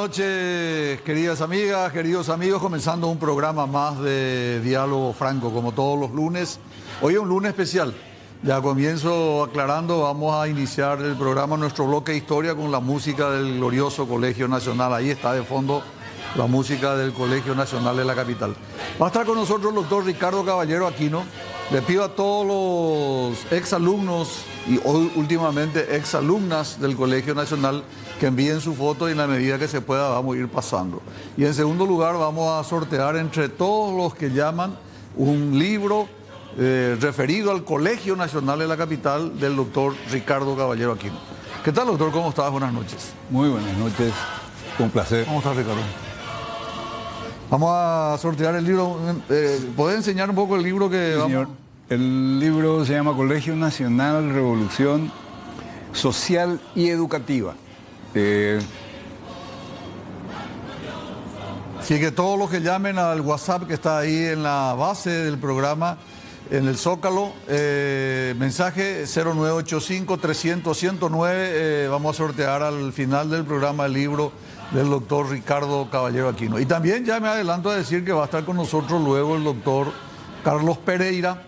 noches, queridas amigas, queridos amigos, comenzando un programa más de Diálogo Franco, como todos los lunes. Hoy es un lunes especial. Ya comienzo aclarando, vamos a iniciar el programa, nuestro bloque de historia, con la música del glorioso Colegio Nacional. Ahí está de fondo la música del Colegio Nacional de la capital. Va a estar con nosotros el doctor Ricardo Caballero Aquino. Le pido a todos los exalumnos y hoy últimamente exalumnas del Colegio Nacional que envíen su foto y en la medida que se pueda vamos a ir pasando. Y en segundo lugar vamos a sortear entre todos los que llaman un libro referido al Colegio Nacional de la capital del doctor Ricardo Caballero Aquino. ¿Qué tal, doctor? ¿Cómo estás? Buenas noches. Muy buenas noches, un placer. ¿Cómo estás, Ricardo? Vamos a sortear el libro. ¿Podés enseñar un poco el libro que Sí, vamos? señor. El libro se llama Colegio Nacional, Revolución Social y Educativa. Así que todos los que llamen al WhatsApp que está ahí en la base del programa, en el Zócalo, mensaje 0985-300-109, vamos a sortear al final del programa el libro del doctor Ricardo Caballero Aquino. Y también ya me adelanto a decir que va a estar con nosotros luego el doctor Carlos Pereira.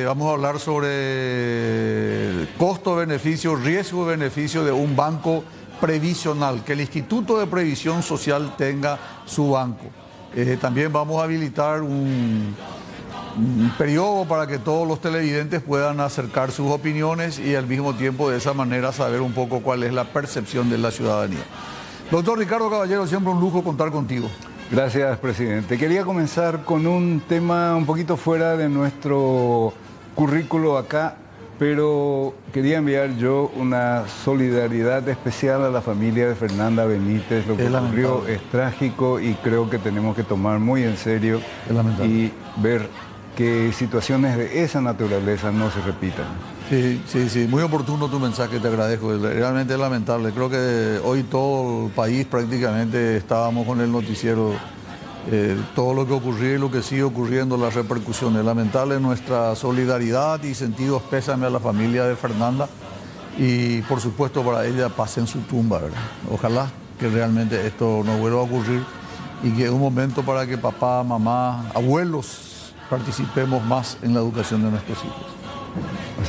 Vamos a hablar sobre costo-beneficio, riesgo-beneficio de un banco previsional, que el Instituto de Previsión Social tenga su banco. También vamos a habilitar un periodo para que todos los televidentes puedan acercar sus opiniones y al mismo tiempo de esa manera saber un poco cuál es la percepción de la ciudadanía. Doctor Ricardo Caballero, siempre un lujo contar contigo. Gracias, presidente. Quería comenzar con un tema un poquito fuera de nuestro currículo acá, pero quería enviar yo una solidaridad especial a la familia de Fernanda Benítez. Lo que ocurrió es trágico y creo que tenemos que tomar muy en serio y ver que situaciones de esa naturaleza no se repitan. Sí, muy oportuno tu mensaje, te agradezco, realmente es lamentable. Creo que hoy todo el país prácticamente estábamos con el noticiero, todo lo que ocurrió y lo que sigue ocurriendo, las repercusiones. Lamentable nuestra solidaridad y sentidos pésame a la familia de Fernanda y por supuesto para ella paz en su tumba, ¿verdad? Ojalá que realmente esto no vuelva a ocurrir y que es un momento para que papá, mamá, abuelos participemos más en la educación de nuestros hijos.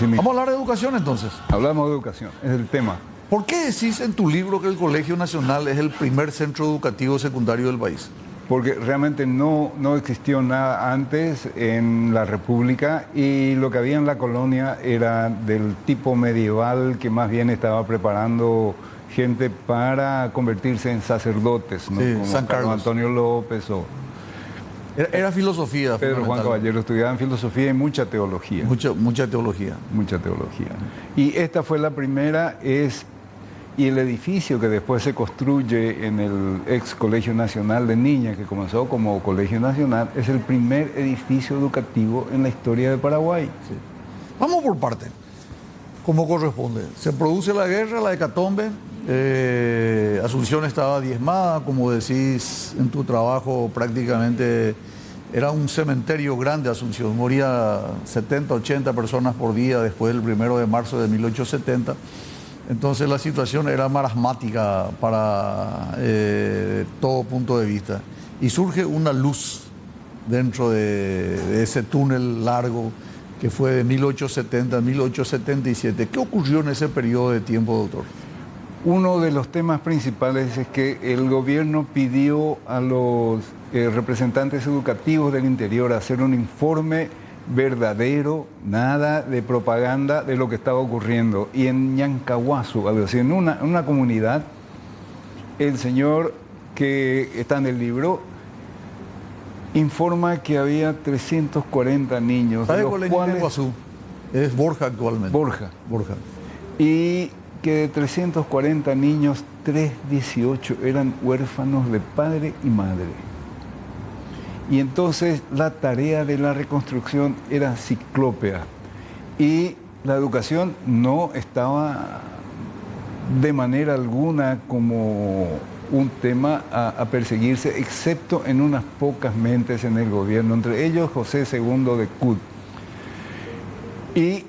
Vamos a hablar de educación entonces. Hablamos de educación, es el tema. ¿Por qué decís en tu libro que el Colegio Nacional es el primer centro educativo secundario del país? Porque realmente no existió nada antes en la República y lo que había en la colonia era del tipo medieval que más bien estaba preparando gente para convertirse en sacerdotes, ¿no? Sí, como San Carlos Antonio López o... Era filosofía. Pedro Juan Caballero estudiaban filosofía y mucha teología. Mucha teología. Mucha teología. Y esta fue la primera, y el edificio que después se construye en el ex Colegio Nacional de Niñas, que comenzó como Colegio Nacional, es el primer edificio educativo en la historia de Paraguay. Sí. Vamos por parte, como corresponde. Se produce la guerra, la hecatombe. Asunción estaba diezmada, como decís en tu trabajo, prácticamente era un cementerio grande Asunción, moría 70, 80 personas por día después del 1 de marzo de 1870, entonces la situación era marasmática para todo punto de vista y surge una luz dentro de ese túnel largo que fue de 1870 a 1877. ¿Qué ocurrió en ese periodo de tiempo, doctor? Uno de los temas principales es que el gobierno pidió a los representantes educativos del interior hacer un informe verdadero, nada de propaganda de lo que estaba ocurriendo. Y en Ñancahuazú, algo así, en una comunidad, el señor que está en el libro informa que había 340 niños. ¿Sabe cuál es Ñancahuazú? Es Borja actualmente. Borja. Y que de 340 niños, 318 eran huérfanos de padre y madre. Y entonces la tarea de la reconstrucción era ciclópea. Y la educación no estaba de manera alguna como un tema a perseguirse, excepto en unas pocas mentes en el gobierno, entre ellos José II de Cud. Y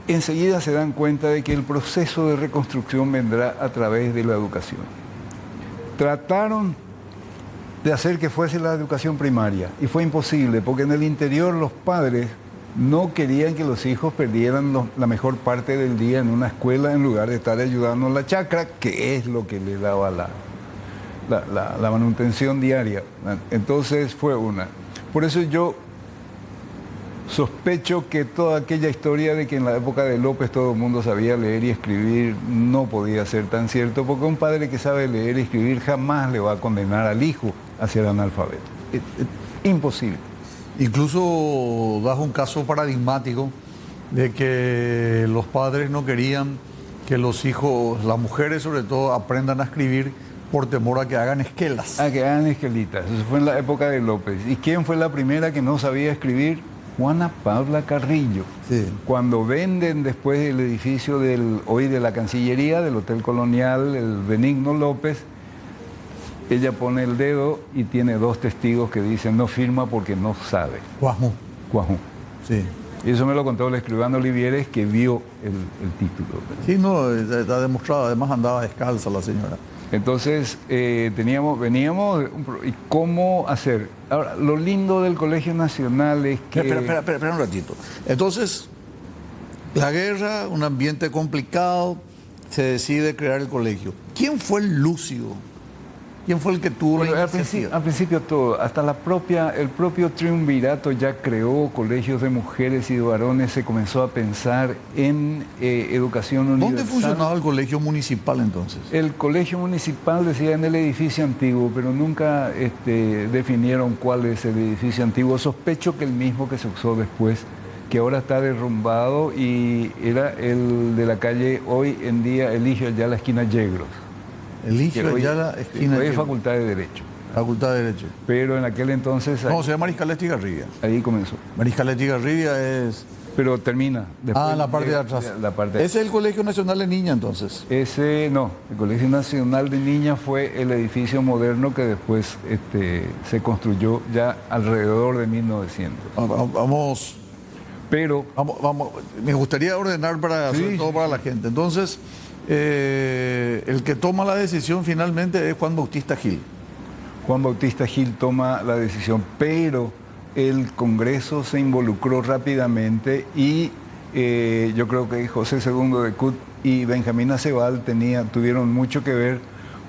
enseguida se dan cuenta de que el proceso de reconstrucción vendrá a través de la educación. Trataron de hacer que fuese la educación primaria y fue imposible porque en el interior los padres no querían que los hijos perdieran la mejor parte del día en una escuela en lugar de estar ayudando en la chacra, que es lo que le daba la manutención diaria. Entonces fue una. Por eso yo sospecho que toda aquella historia de que en la época de López todo el mundo sabía leer y escribir no podía ser tan cierto, porque un padre que sabe leer y escribir jamás le va a condenar al hijo a ser analfabeto. Imposible. Incluso das un caso paradigmático de que los padres no querían que los hijos, las mujeres sobre todo, aprendan a escribir por temor a que hagan esquelas. A que hagan esquelitas. Eso fue en la época de López. ¿Y quién fue la primera que no sabía escribir? Juana Paula Carrillo. Sí. Cuando venden después el edificio hoy de la Cancillería, del Hotel Colonial, el Benigno López, ella pone el dedo y tiene dos testigos que dicen no firma porque no sabe. Cuajú. Cuajú. Sí. Y eso me lo contó el escribano Olivieres, que vio el título. Sí, no, está demostrado. Además andaba descalza la señora. Entonces, veníamos, ¿y cómo hacer? Ahora, lo lindo del Colegio Nacional es que... Espera un ratito. Entonces, la guerra, un ambiente complicado, se decide crear el colegio. ¿Quién fue el lúcido? ¿Quién fue el que tuvo la iniciativa? Al principio todo, hasta el propio triunvirato ya creó colegios de mujeres y de varones, se comenzó a pensar en educación universal. ¿Dónde funcionaba el colegio municipal entonces? El colegio municipal decía en el edificio antiguo, pero nunca definieron cuál es el edificio antiguo. Sospecho que el mismo que se usó después, que ahora está derrumbado, y era el de la calle, hoy en día, Eligio Ayala, esquina Yegros. Eligio Ayala, esquina Hoy es Facultad de Derecho. Facultad de Derecho. Pero en aquel entonces... No, se llama Mariscal Estigarribia. Ahí comenzó. Mariscal Estigarribia es... Pero termina. En la parte de atrás. ¿Ese es el Colegio Nacional de Niñas entonces? No, el Colegio Nacional de Niñas fue el edificio moderno que después se construyó ya alrededor de 1900. Vamos, me gustaría ordenar sobre todo para la gente. Entonces, el que toma la decisión finalmente es Juan Bautista Gil. Juan Bautista Gil toma la decisión, pero el Congreso se involucró rápidamente y yo creo que José II de Cut y Benjamín Acebal tuvieron mucho que ver,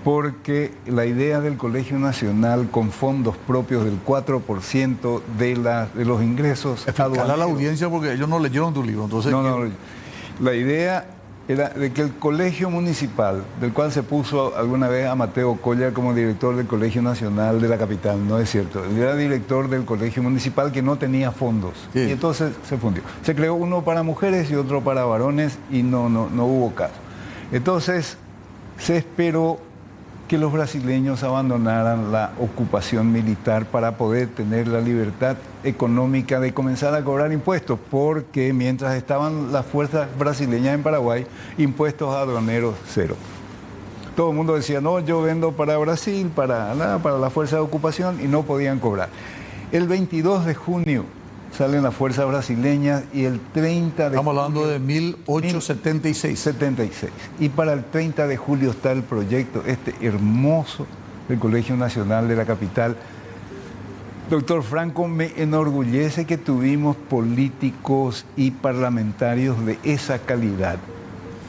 porque la idea del Colegio Nacional con fondos propios del 4% de los ingresos aduaneros. A la audiencia porque ellos no leyeron tu libro. Entonces, la idea era de que el colegio municipal, del cual se puso alguna vez a Mateo Colla como director del Colegio Nacional de la capital, no es cierto, él era director del colegio municipal que no tenía fondos, sí. Y entonces se fundió. Se creó uno para mujeres y otro para varones y no hubo caso. Entonces se esperó que los brasileños abandonaran la ocupación militar para poder tener la libertad económica de comenzar a cobrar impuestos, porque mientras estaban las fuerzas brasileñas en Paraguay, impuestos aduaneros cero. Todo el mundo decía, no, yo vendo para Brasil, para la fuerza de ocupación, y no podían cobrar. El 22 de junio salen las fuerzas brasileñas y el 30 de Estamos hablando de 1876. 76. Y para el 30 de julio está el proyecto hermoso del Colegio Nacional de la capital. Doctor Franco, me enorgullece que tuvimos políticos y parlamentarios de esa calidad.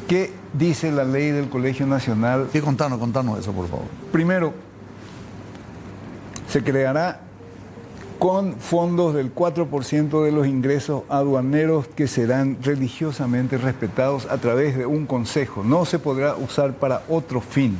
¿Qué dice la ley del Colegio Nacional? Sí, contanos eso, por favor. Primero, se creará con fondos del 4% de los ingresos aduaneros que serán religiosamente respetados a través de un consejo. No se podrá usar para otro fin,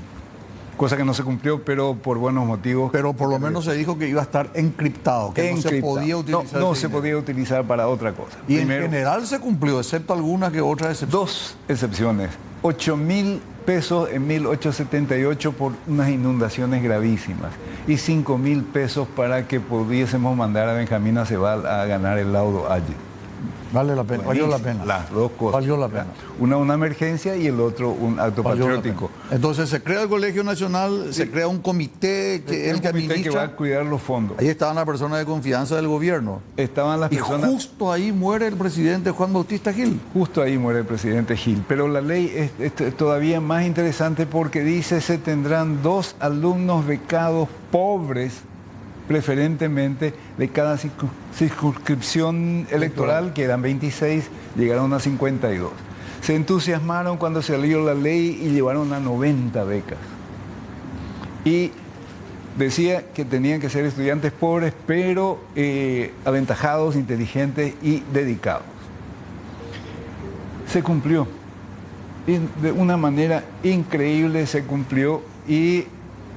cosa que no se cumplió, pero por buenos motivos. Pero por lo menos se dijo que iba a estar encriptado, que no se podía utilizar. No se podía utilizar para otra cosa. Y primero, en general se cumplió, excepto algunas que otras excepciones. Dos excepciones. 8.000 pesos en 1878 por unas inundaciones gravísimas y 5.000 pesos para que pudiésemos mandar a Benjamín Acebal a ganar el laudo Aye. Vale la pena, valió la pena. Las dos cosas. Valió la pena. Una emergencia y el otro un acto Valió la patriótico. pena. Entonces se crea el Colegio Nacional, se crea un comité que El el que comité que va a administra. cuidar los fondos. Ahí estaban las personas de confianza del gobierno. Estaban las Y personas. justo ahí muere el presidente Juan Bautista Gil. Justo ahí muere el presidente Gil. Pero la ley es todavía más interesante porque dice se tendrán 2 alumnos becados pobres, preferentemente de cada circunscripción electoral, que eran 26, llegaron a 52. Se entusiasmaron cuando salió la ley y llevaron a 90 becas. Y decía que tenían que ser estudiantes pobres, pero aventajados, inteligentes y dedicados. Se cumplió. Y de una manera increíble se cumplió y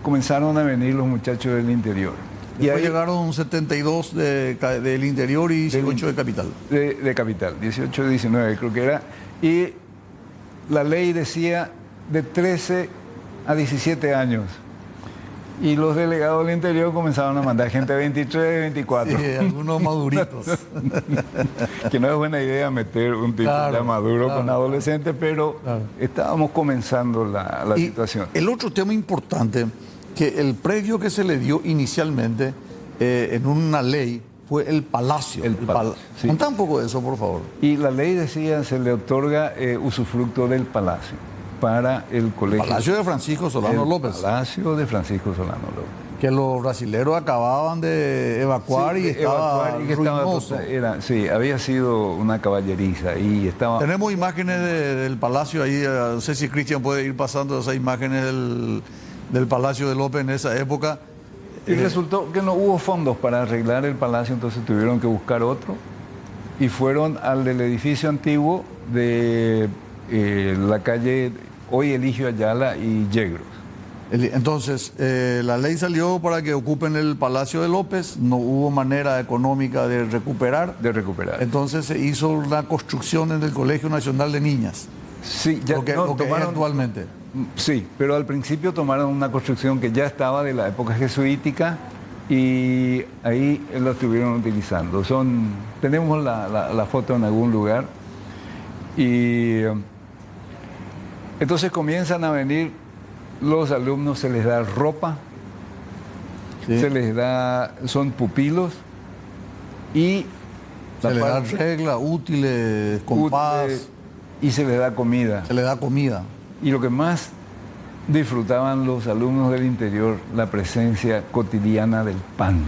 comenzaron a venir los muchachos del interior. Y ahí ahí llegaron 72 del interior y 18 de capital. de capital, 18, 19 creo que era. Y la ley decía de 13 a 17 años. Y los delegados del interior comenzaron a mandar gente de 23, 24. Sí, algunos maduritos. Que no es buena idea meter un tipo Claro, ya maduro claro, con adolescentes, pero claro. estábamos comenzando la Y situación. el otro tema importante, que el predio que se le dio inicialmente en una ley fue el palacio. El palacio, sí. Contá un poco de eso, por favor. Y la ley decía, se le otorga usufructo del palacio para el colegio. Palacio de Francisco Solano El López, Palacio de Francisco Solano López. que los brasileros acababan de evacuar Sí, y estaba evacuar y que estaba ruinoso. sí, había sido una caballeriza y estaba... Tenemos imágenes del palacio ahí, no sé si Cristian puede ir pasando esas imágenes del palacio de López en esa época. Y resultó que no hubo fondos para arreglar el palacio, entonces tuvieron que buscar otro y fueron al del edificio antiguo de la calle hoy Eligio Ayala y Yegros. Entonces, la ley salió para que ocupen el Palacio de López, no hubo manera económica de recuperar. De recuperar. Entonces se hizo una construcción en el Colegio Nacional de Niñas, Sí, ya lo que, no, lo que es tomaron, actualmente. sí, pero al principio tomaron una construcción que ya estaba de la época jesuítica y ahí la estuvieron utilizando. Tenemos la foto en algún lugar y entonces comienzan a venir los alumnos, se les da ropa, ¿Sí? se les da, son pupilos y Se le da parte regla, útiles, compás, útiles, y se les da comida. se le da comida. Y lo que más disfrutaban los alumnos del interior, la presencia cotidiana del pan.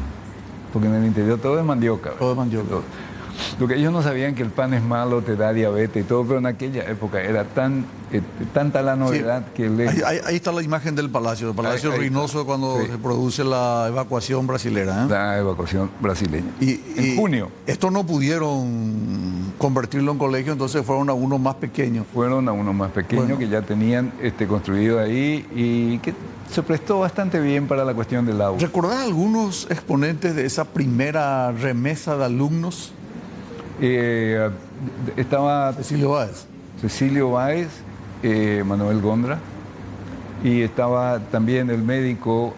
Porque en el interior todo es mandioca. ¿verdad? Todo es mandioca. Lo que ellos no sabían que el pan es malo, te da diabetes y todo, pero en aquella época era tanta la novedad Sí. que le... Ahí está la imagen del palacio Ahí ruinoso cuando Sí. se produce la evacuación brasilera. ¿eh? La evacuación brasileña. En junio. Esto no pudieron convertirlo en colegio, entonces fueron a uno más pequeño. Fueron a uno más pequeño Bueno. que ya tenían construido ahí y que se prestó bastante bien para la cuestión del agua. ¿Recordás algunos exponentes de esa primera remesa de alumnos? Estaba Cecilio Báez. Cecilio Báez, Manuel Gondra, y estaba también el médico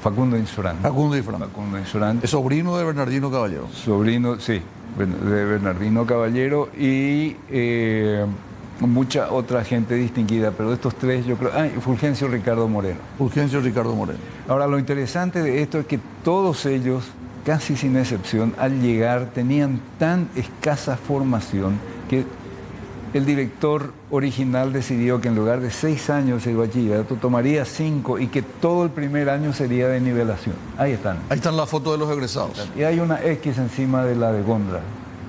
Facundo Insurán. Facundo y Fran. Facundo Insurán, Es sobrino de Bernardino Caballero. sobrino, sí, de Bernardino Caballero y mucha otra gente distinguida, pero de estos tres yo creo... y Fulgencio Ricardo Moreno. Fulgencio Ricardo Moreno. Ahora, lo interesante de esto es que todos ellos, casi sin excepción, al llegar tenían tan escasa formación que el director original decidió que en lugar de 6 años el bachillerato tomaría 5 y que todo el primer año sería de nivelación. Ahí están. Ahí están las fotos de los egresados. Y hay una X encima de la de Gondra,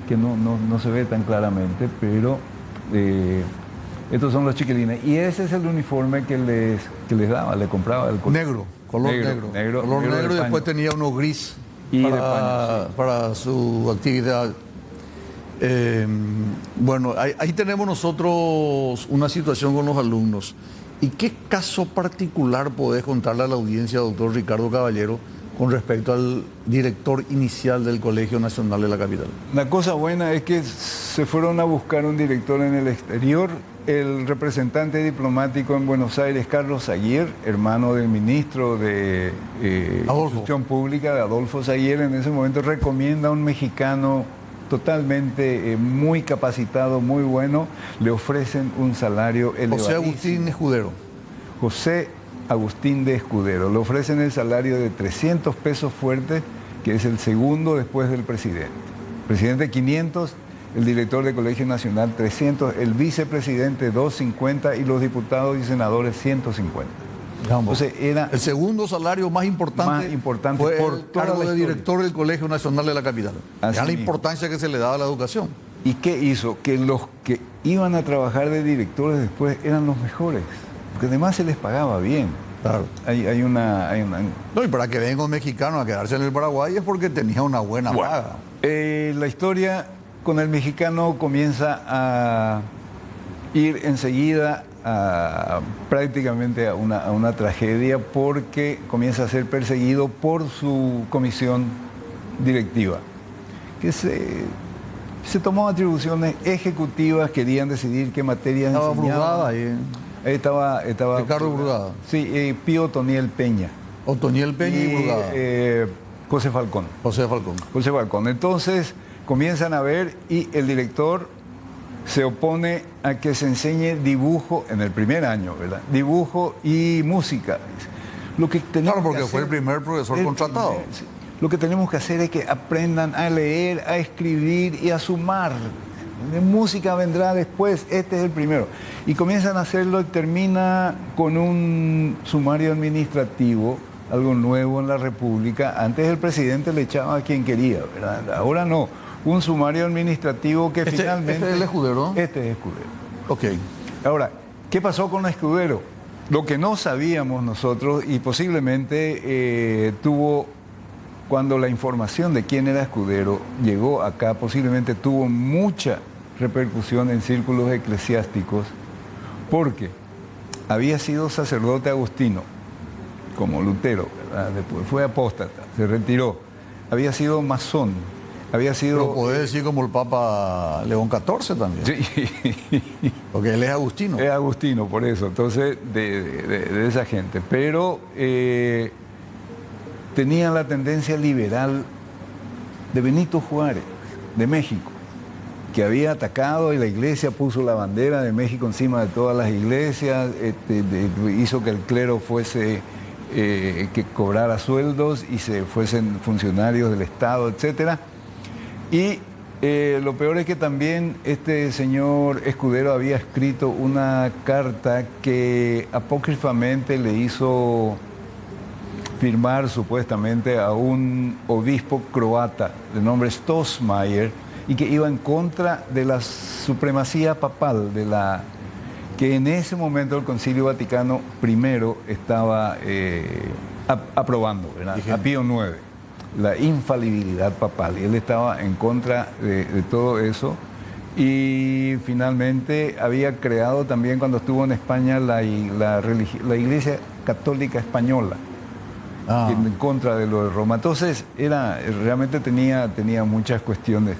que no se ve tan claramente, pero estos son los chiquilines. Y ese es el uniforme que les daba, le compraba el colegio. Negro, color negro. Color negro negro de y después paño. tenía uno gris Y de para, paño, sí. para su actividad. Bueno, ahí tenemos nosotros una situación con los alumnos. ¿Y qué caso particular podés contarle a la audiencia, doctor Ricardo Caballero, con respecto al director inicial del Colegio Nacional de la Capital? La cosa buena es que se fueron a buscar un director en el exterior. El representante diplomático en Buenos Aires, Carlos Aguirre, hermano del ministro de Adolfo. Instrucción Pública, de Adolfo Aguirre, en ese momento recomienda a un mexicano totalmente muy capacitado, muy bueno, le ofrecen un salario elevadísimo. José Agustín Escudero. José Agustín de Escudero. Le ofrecen el salario de 300 pesos fuertes, que es el segundo después del presidente. Presidente 500, el director del Colegio Nacional 300, el vicepresidente 250 y los diputados y senadores 150. Entonces era el segundo salario más importante fue por el cargo de director del Colegio Nacional de la capital. Era la importancia que se le daba a la educación. ¿Y qué hizo? Que los que iban a trabajar de directores después eran los mejores, porque además se les pagaba bien. Claro. Hay una... No, y para que venga un mexicano a quedarse en el Paraguay es porque tenía una buena paga. La historia con el mexicano comienza a ir enseguida prácticamente a una tragedia, porque comienza a ser perseguido por su comisión directiva, que se tomó atribuciones ejecutivas, querían decidir qué materias estaba enseñaban. Brugada ahí. Estaba Ricardo Brugada. Sí, Pío Otoniel Peña. Otoniel Peña y Brugada. José Falcón. José Falcón. José Falcón. Entonces comienzan a ver y el director se opone a que se enseñe dibujo en el primer año, ¿verdad? Dibujo y música. Lo que claro, porque fue el primer profesor contratado. Sí. Lo que tenemos que hacer es que aprendan a leer, a escribir y a sumar. De música vendrá después, este es el primero. Y comienzan a hacerlo y termina con un sumario administrativo, algo nuevo en la República. Antes el presidente le echaba a quien quería, ¿verdad? Ahora no. Un sumario administrativo que finalmente... ¿Este es el Escudero? Este es Escudero. Ok. Ahora, ¿qué pasó con Escudero? Lo que no sabíamos nosotros, y posiblemente cuando la información de quién era Escudero llegó acá, posiblemente tuvo mucha repercusión en círculos eclesiásticos, porque había sido sacerdote agustino, como Lutero, ¿verdad? Después fue apóstata, se retiró, había sido masón, había sido... Lo podés decir como el Papa León XIV también. Sí. Porque él es agustino. Es agustino, por eso, entonces, de esa gente. Pero tenía la tendencia liberal de Benito Juárez, de México, que había atacado y la iglesia puso la bandera de México encima de todas las iglesias, hizo que el clero fuese... que cobrara sueldos y se fuesen funcionarios del Estado, etcétera. Y lo peor es que también este señor Escudero había escrito una carta que apócrifamente le hizo firmar supuestamente a un obispo croata de nombre Stossmayer, y que iba en contra de la supremacía papal, que en ese momento el Concilio Vaticano I estaba aprobando, ¿verdad? A Pío IX, la infalibilidad papal, y él estaba en contra de todo eso. Y finalmente había creado también, cuando estuvo en España, la Iglesia Católica Española, en contra de lo de Roma. Entonces realmente tenía muchas cuestiones.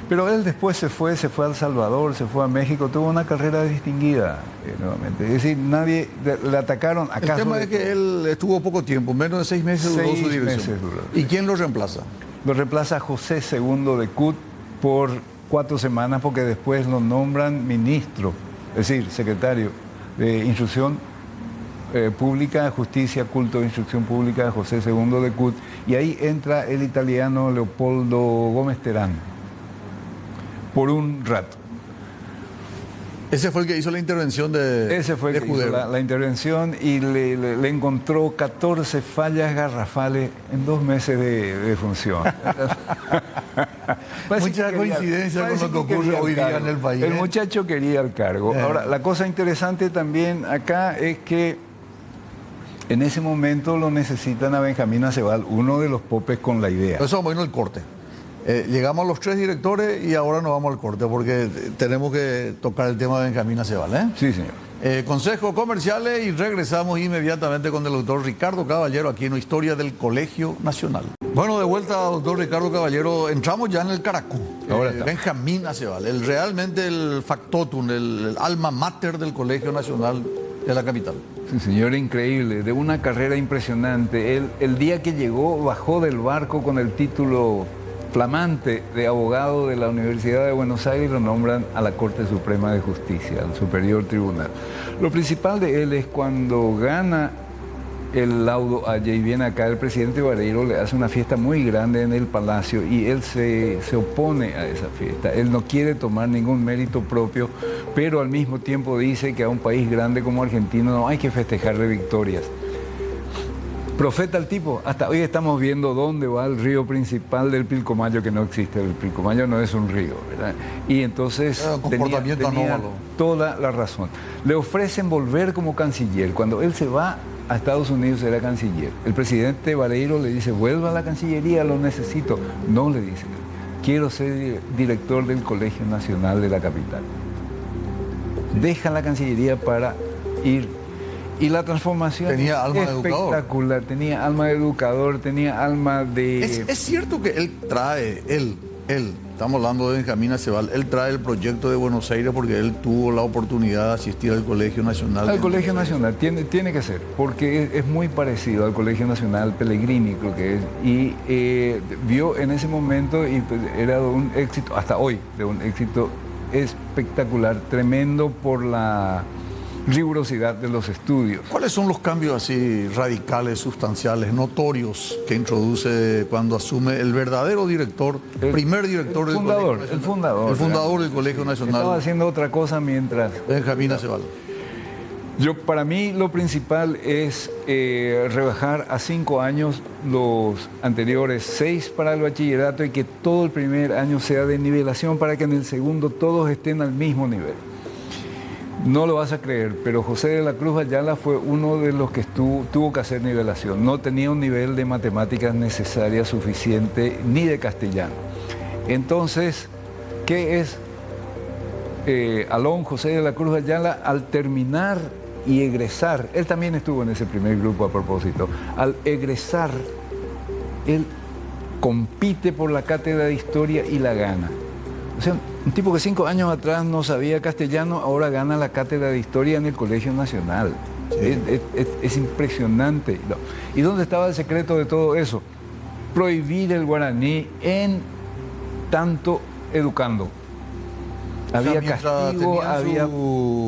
Pero él después se fue a El Salvador, se fue a México, tuvo una carrera distinguida nuevamente. Es decir, nadie le atacaron. El tema es que él estuvo poco tiempo, menos de 6 meses duró su dirección. ¿Y quién lo reemplaza? Lo reemplaza José II de Cut por 4 semanas, porque después lo nombran ministro, es decir, secretario de Instrucción Pública, Justicia, Culto de Instrucción Pública, José II de Cut, y ahí entra el italiano Leopoldo Gómez Terán. Por un rato. Ese fue el que hizo la intervención de Ese fue el que hizo la intervención, y le encontró 14 fallas garrafales en 2 meses de función. Mucha coincidencia con lo que ocurre hoy día en el país. El muchacho quería el cargo. Ahora, la cosa interesante también acá es que en ese momento lo necesitan a Benjamín Acebal, uno de los popes con la idea. Eso vamos a ir al corte. Llegamos a los 3 directores y ahora nos vamos al corte porque tenemos que tocar el tema de Benjamín Acebal, ¿eh? Sí, señor. Consejos comerciales y regresamos inmediatamente con el doctor Ricardo Caballero aquí en la historia del Colegio Nacional. Bueno, de vuelta, doctor Ricardo Caballero, entramos ya en el Caracú. Benjamín Acebal, realmente el factotum, el alma mater del Colegio Nacional de la capital. Sí, señor, increíble, de una carrera impresionante. El día que llegó, bajó del barco con el título flamante de abogado de la Universidad de Buenos Aires, lo nombran a la Corte Suprema de Justicia, al Superior Tribunal. Lo principal de él es cuando gana el laudo allá y viene acá, el presidente Vareiro le hace una fiesta muy grande en el Palacio y él se opone a esa fiesta. Él no quiere tomar ningún mérito propio, pero al mismo tiempo dice que a un país grande como Argentina no hay que festejarle victorias. Profeta el tipo, hasta hoy estamos viendo dónde va el río principal del Pilcomayo, que no existe, el Pilcomayo no es un río, ¿verdad? Y entonces tenía toda la razón. Le ofrecen volver como canciller. Cuando él se va a Estados Unidos era canciller. El presidente Vareiro le dice, vuelva a la Cancillería, lo necesito. No, le dice, quiero ser director del Colegio Nacional de la capital. Deja la Cancillería para ir. Y la transformación tenía alma espectacular, de educador. Tenía alma de educador, tenía alma de... Es cierto que él trae, estamos hablando de Benjamín Acebal, él trae el proyecto de Buenos Aires porque él tuvo la oportunidad de asistir al Colegio Nacional. Al Colegio Nacional, tiene que ser, porque es muy parecido al Colegio Nacional Pellegrini, creo que es, y vio en ese momento, y pues, era de un éxito, hasta hoy, de un éxito espectacular, tremendo por la rigurosidad de los estudios. ¿Cuáles son los cambios así radicales, sustanciales, notorios que introduce cuando asume el verdadero director, primer director del Colegio Nacional? El fundador del Colegio Nacional. Estaba haciendo otra cosa mientras... Benjamín Acebal. Para mí lo principal es rebajar a 5 años los anteriores 6 para el bachillerato y que todo el primer año sea de nivelación para que en el segundo todos estén al mismo nivel. No lo vas a creer, pero José de la Cruz Ayala fue uno de los que tuvo que hacer nivelación. No tenía un nivel de matemáticas necesaria suficiente, ni de castellano. Entonces, ¿qué es Alón José de la Cruz Ayala? Al terminar y egresar, él también estuvo en ese primer grupo a propósito, al egresar, él compite por la cátedra de historia y la gana. O sea, un tipo que 5 años atrás no sabía castellano, ahora gana la cátedra de historia en el Colegio Nacional. Sí. Es impresionante. ¿Y dónde estaba el secreto de todo eso? Prohibir el guaraní en tanto educando. Había castigo,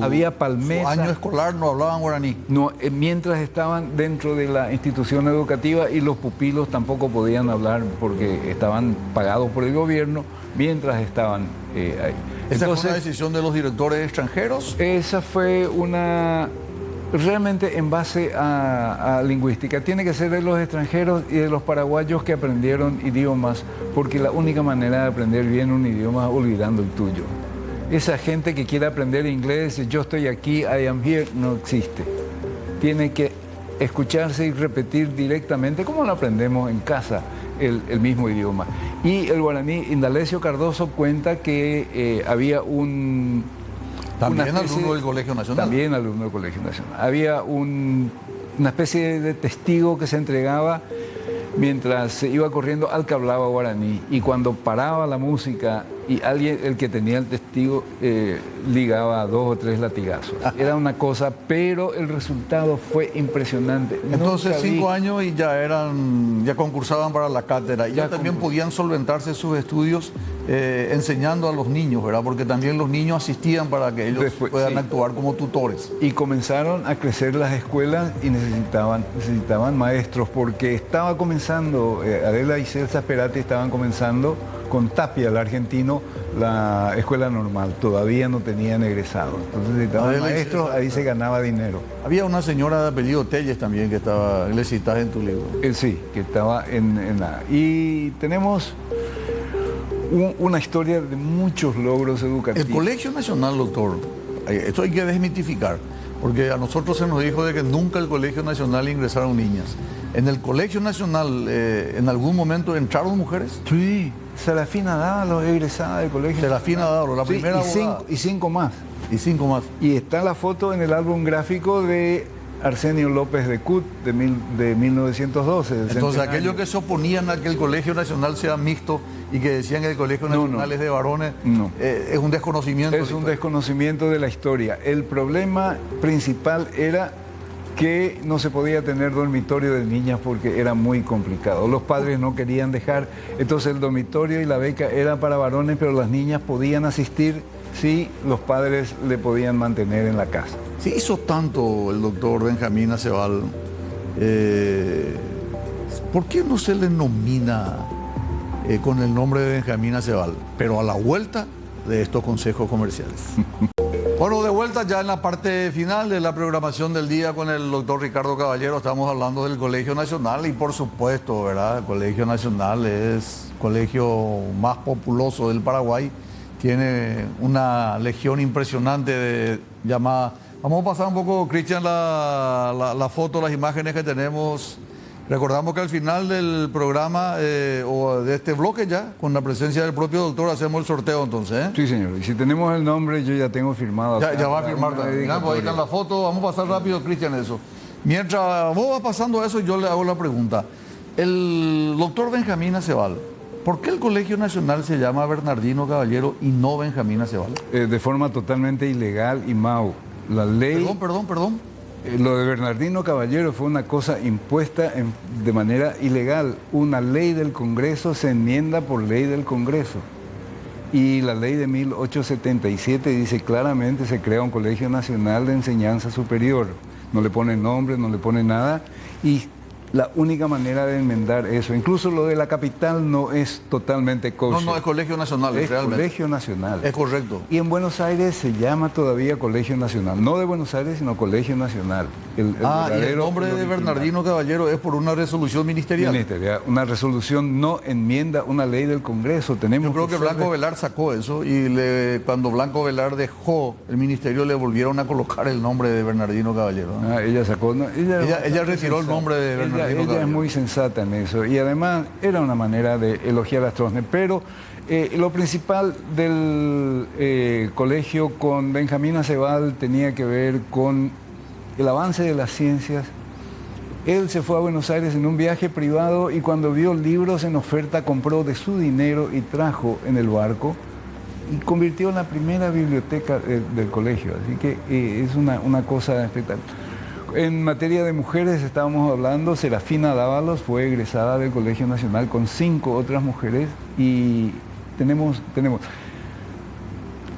había palmera. Su año escolar no hablaban guaraní. No, mientras estaban dentro de la institución educativa y los pupilos tampoco podían hablar porque estaban pagados por el gobierno mientras estaban ahí. ¿Esa fue una decisión de los directores extranjeros? Esa fue realmente en base a lingüística. Tiene que ser de los extranjeros y de los paraguayos que aprendieron idiomas, porque la única manera de aprender bien un idioma es olvidando el tuyo. Esa gente que quiere aprender inglés, yo estoy aquí, I am here, no existe. Tiene que escucharse y repetir directamente, como lo aprendemos en casa, el mismo idioma. Y el guaraní, Indalecio Cardoso cuenta que había un... También alumno del Colegio Nacional. También alumno del Colegio Nacional. Había una especie de testigo que se entregaba mientras se iba corriendo al que hablaba guaraní. Y cuando paraba la música y alguien, el que tenía el testigo, ligaba 2 o 3 latigazos. Era una cosa, pero el resultado fue impresionante. Entonces 5 años y ya concursaban para la cátedra. Y ya también podían solventarse sus estudios enseñando a los niños, ¿verdad? Porque también los niños asistían para que ellos puedan actuar como tutores. Y comenzaron a crecer las escuelas y necesitaban maestros, porque estaba comenzando, Adela y Celsa Perati estaban comenzando con Tapia, el argentino, la escuela normal. Todavía no tenían egresados. Entonces necesitaban maestros, ahí se ganaba dinero. Había una señora de apellido Telles también que le citas en tu libro. Sí, que estaba en la... Y tenemos una historia de muchos logros educativos. El Colegio Nacional, doctor, esto hay que desmitificar, porque a nosotros se nos dijo de que nunca el Colegio Nacional ingresaron niñas. ¿En el Colegio Nacional en algún momento entraron mujeres? Sí, Serafina Dávalo, egresada del colegio. Serafina Dávalo, la primera abogada. Y 5 más. Y 5 más. Y está la foto en el álbum gráfico de Arsenio López de Cut de 1912. Entonces aquellos que se oponían a que el Colegio Nacional sea mixto y que decían que el Colegio Nacional es de varones, es un desconocimiento. Es un desconocimiento de la historia. El problema principal era que no se podía tener dormitorio de niñas porque era muy complicado. Los padres no querían dejar, entonces el dormitorio y la beca era para varones, pero las niñas podían asistir si los padres le podían mantener en la casa. Si hizo tanto el doctor Benjamín Acebal, ¿por qué no se le nomina con el nombre de Benjamín Acebal, pero a la vuelta de estos consejos comerciales? Bueno, de vuelta ya en la parte final de la programación del día con el doctor Ricardo Caballero. Estamos hablando del Colegio Nacional y por supuesto, ¿verdad? El Colegio Nacional es el colegio más populoso del Paraguay. Tiene una legión impresionante llamada... Vamos a pasar un poco, Cristian, la foto, las imágenes que tenemos. Recordamos que al final del programa o de este bloque ya, con la presencia del propio doctor, hacemos el sorteo entonces. Sí, señor. Y si tenemos el nombre, yo ya tengo firmado. Ya va a firmar también. Pues ahí está la foto. Vamos a pasar rápido, Cristian, eso. Mientras vos vas pasando eso, yo le hago la pregunta. El doctor Benjamín Acebal, ¿por qué el Colegio Nacional se llama Bernardino Caballero y no Benjamín Acebal? De forma totalmente ilegal y Mau. La ley... Perdón. Lo de Bernardino Caballero fue una cosa impuesta de manera ilegal. Una ley del Congreso se enmienda por ley del Congreso. Y la ley de 1877 dice claramente se crea un Colegio Nacional de Enseñanza Superior. No le pone nombre, no le pone nada. Y la única manera de enmendar eso, incluso lo de la capital no es totalmente kosher. No, es Colegio Nacional, es realmente. Colegio Nacional. Es correcto. Y en Buenos Aires se llama todavía Colegio Nacional. No de Buenos Aires, sino Colegio Nacional. Y el nombre de Bernardino Caballero es por una resolución ministerial. Una resolución no enmienda una ley del Congreso. Yo creo que Blanco Velar sacó eso y cuando Blanco Velar dejó el ministerio le volvieron a colocar el nombre de Bernardino Caballero. Ella sacó... Ella retiró el nombre de Bernardino. Ella es muy sensata en eso y además era una manera de elogiar a Stroessner, pero lo principal del colegio con Benjamín Acebal tenía que ver con el avance de las ciencias. Él se fue a Buenos Aires en un viaje privado y cuando vio libros en oferta compró de su dinero y trajo en el barco y convirtió en la primera biblioteca del colegio, así que es una cosa espectacular. En materia de mujeres estábamos hablando, Serafina Dávalos fue egresada del Colegio Nacional con 5 otras mujeres y tenemos...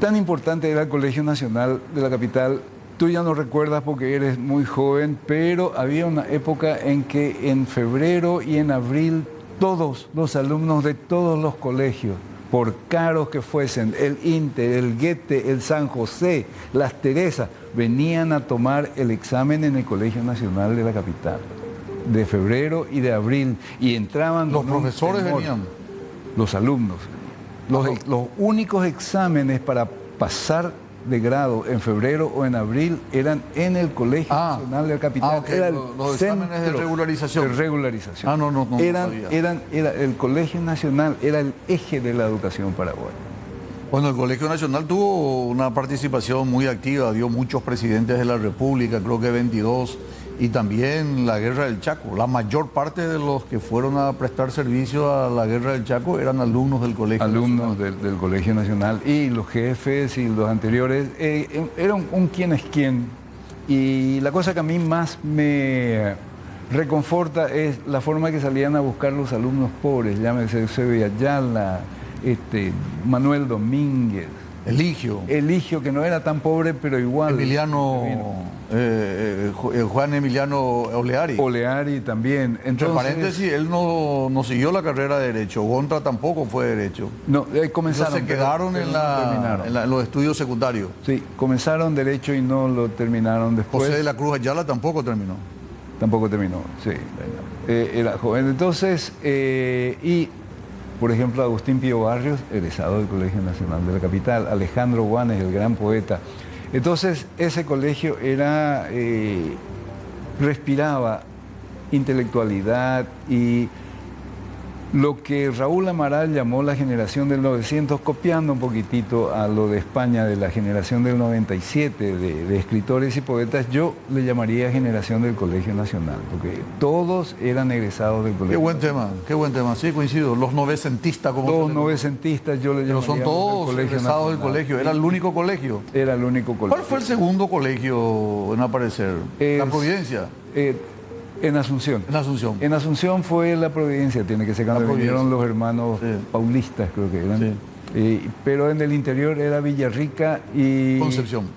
Tan importante era el Colegio Nacional de la capital, tú ya no recuerdas porque eres muy joven, pero había una época en que en febrero y en abril todos los alumnos de todos los colegios, por caros que fuesen, el Inter, el Goethe, el San José, las Teresas, venían a tomar el examen en el Colegio Nacional de la capital, de febrero y de abril, y entraban... ¿Los profesores venían? Los alumnos. Los únicos exámenes para pasar de grado en febrero o en abril eran en el Colegio Nacional de la capital. Okay. Era los exámenes de regularización. De regularización. No sabía. Era el Colegio Nacional, era el eje de la educación paraguaya. Bueno, el Colegio Nacional tuvo una participación muy activa, dio muchos presidentes de la República, creo que 22, y también la Guerra del Chaco. La mayor parte de los que fueron a prestar servicio a la Guerra del Chaco eran alumnos del Colegio Nacional. Del Colegio Nacional, y los jefes y los anteriores, era un quién es quién. Y la cosa que a mí más me reconforta es la forma que salían a buscar los alumnos pobres, llámese Eusebio Ayala, Manuel Domínguez. Eligio, que no era tan pobre, pero igual. Juan Emiliano Oleari. Oleari también. Entonces, entre paréntesis, él no siguió la carrera de Derecho. Gontra tampoco fue Derecho. No, comenzaron. Se quedaron en los estudios secundarios. Sí, comenzaron Derecho y no lo terminaron después. José de la Cruz Ayala tampoco terminó. Tampoco terminó, sí. Era joven. Entonces, por ejemplo, Agustín Pío Barrios, egresado del Colegio Nacional de la capital, Alejandro Guanes, el gran poeta. Entonces, ese colegio respiraba intelectualidad y lo que Raúl Amaral llamó la generación del 900, copiando un poquitito a lo de España, de la generación del 97, de escritores y poetas, yo le llamaría generación del Colegio Nacional, porque todos eran egresados del Colegio Nacional. Qué buen tema, sí, coincido. Los novecentistas, como Todos novecentistas, yo le llamaría. Pero son todos egresados del colegio, era el único colegio. Era el único colegio. ¿Cuál fue el segundo colegio en aparecer? ¿La Providencia? En Asunción. En Asunción. En Asunción fue la Providencia, tiene que ser cuando vinieron los hermanos paulistas, creo que eran. Sí. Pero en el interior era Villarrica y Concepción.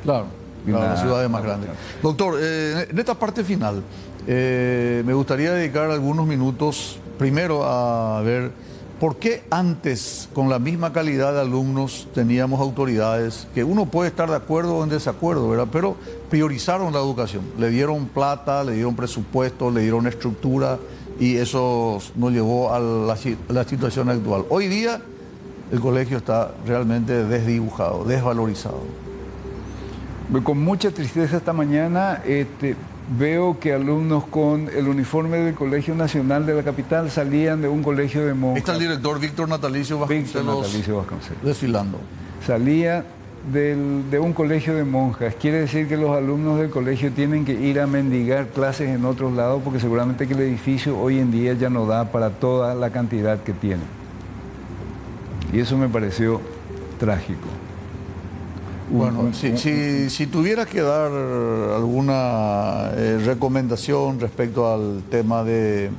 Claro, las ciudades más grandes. Doctor, en esta parte final, me gustaría dedicar algunos minutos primero a ver por qué antes, con la misma calidad de alumnos, teníamos autoridades que uno puede estar de acuerdo o en desacuerdo, ¿verdad? Pero priorizaron la educación, le dieron plata, le dieron presupuesto, le dieron estructura y eso nos llevó a la situación actual. Hoy día el colegio está realmente desdibujado, desvalorizado. Con mucha tristeza esta mañana veo que alumnos con el uniforme del Colegio Nacional de la capital salían de un colegio de monjas. Está el director Víctor Natalicio Vasconcelos desfilando. Salía de un colegio de monjas. Quiere decir que los alumnos del colegio tienen que ir a mendigar clases en otros lados porque seguramente que el edificio hoy en día ya no da para toda la cantidad que tiene. Y eso me pareció trágico. Bueno, si tuvieras que dar alguna recomendación respecto al tema del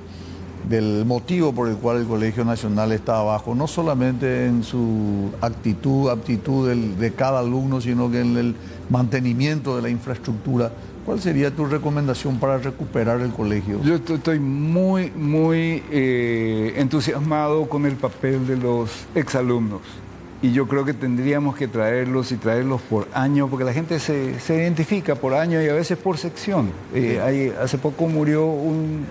motivo por el cual el Colegio Nacional está abajo, no solamente en su aptitud de cada alumno, sino que en el mantenimiento de la infraestructura, ¿cuál sería tu recomendación para recuperar el colegio? Yo estoy muy entusiasmado con el papel de los exalumnos. Y yo creo que tendríamos que traerlos por año, porque la gente se identifica por año y a veces por sección. Hace poco murió un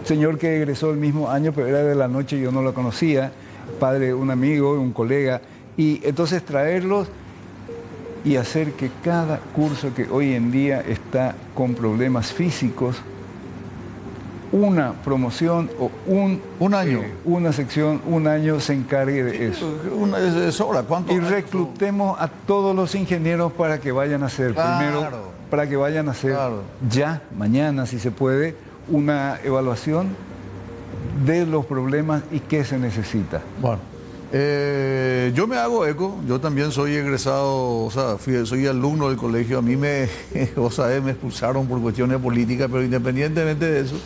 señor que egresó el mismo año, pero era de la noche y yo no lo conocía, padre de un amigo, un colega. Y entonces traerlos y hacer que cada curso que hoy en día está con problemas físicos, una promoción o un año, una sección, un año se encargue de eso. Es hora. ¿Cuánto? Y reclutemos a todos los ingenieros para que vayan a hacer, primero, para que vayan a hacer ya, mañana, si se puede, una evaluación de los problemas y qué se necesita. Bueno, yo me hago eco, yo también soy egresado, o sea, soy alumno del colegio, a mí me expulsaron por cuestiones políticas, pero independientemente de eso,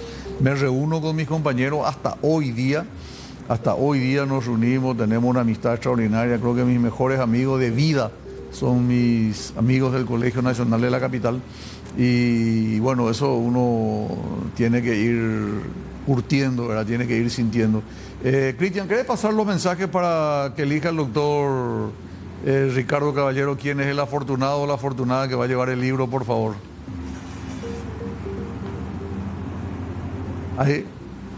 me reúno con mis compañeros hasta hoy día nos reunimos, tenemos una amistad extraordinaria, creo que mis mejores amigos de vida son mis amigos del Colegio Nacional de la capital y bueno, eso uno tiene que ir curtiendo, ¿verdad? Tiene que ir sintiendo. Cristian, ¿querés pasar los mensajes para que elija el doctor Ricardo Caballero quién es el afortunado o la afortunada que va a llevar el libro, por favor?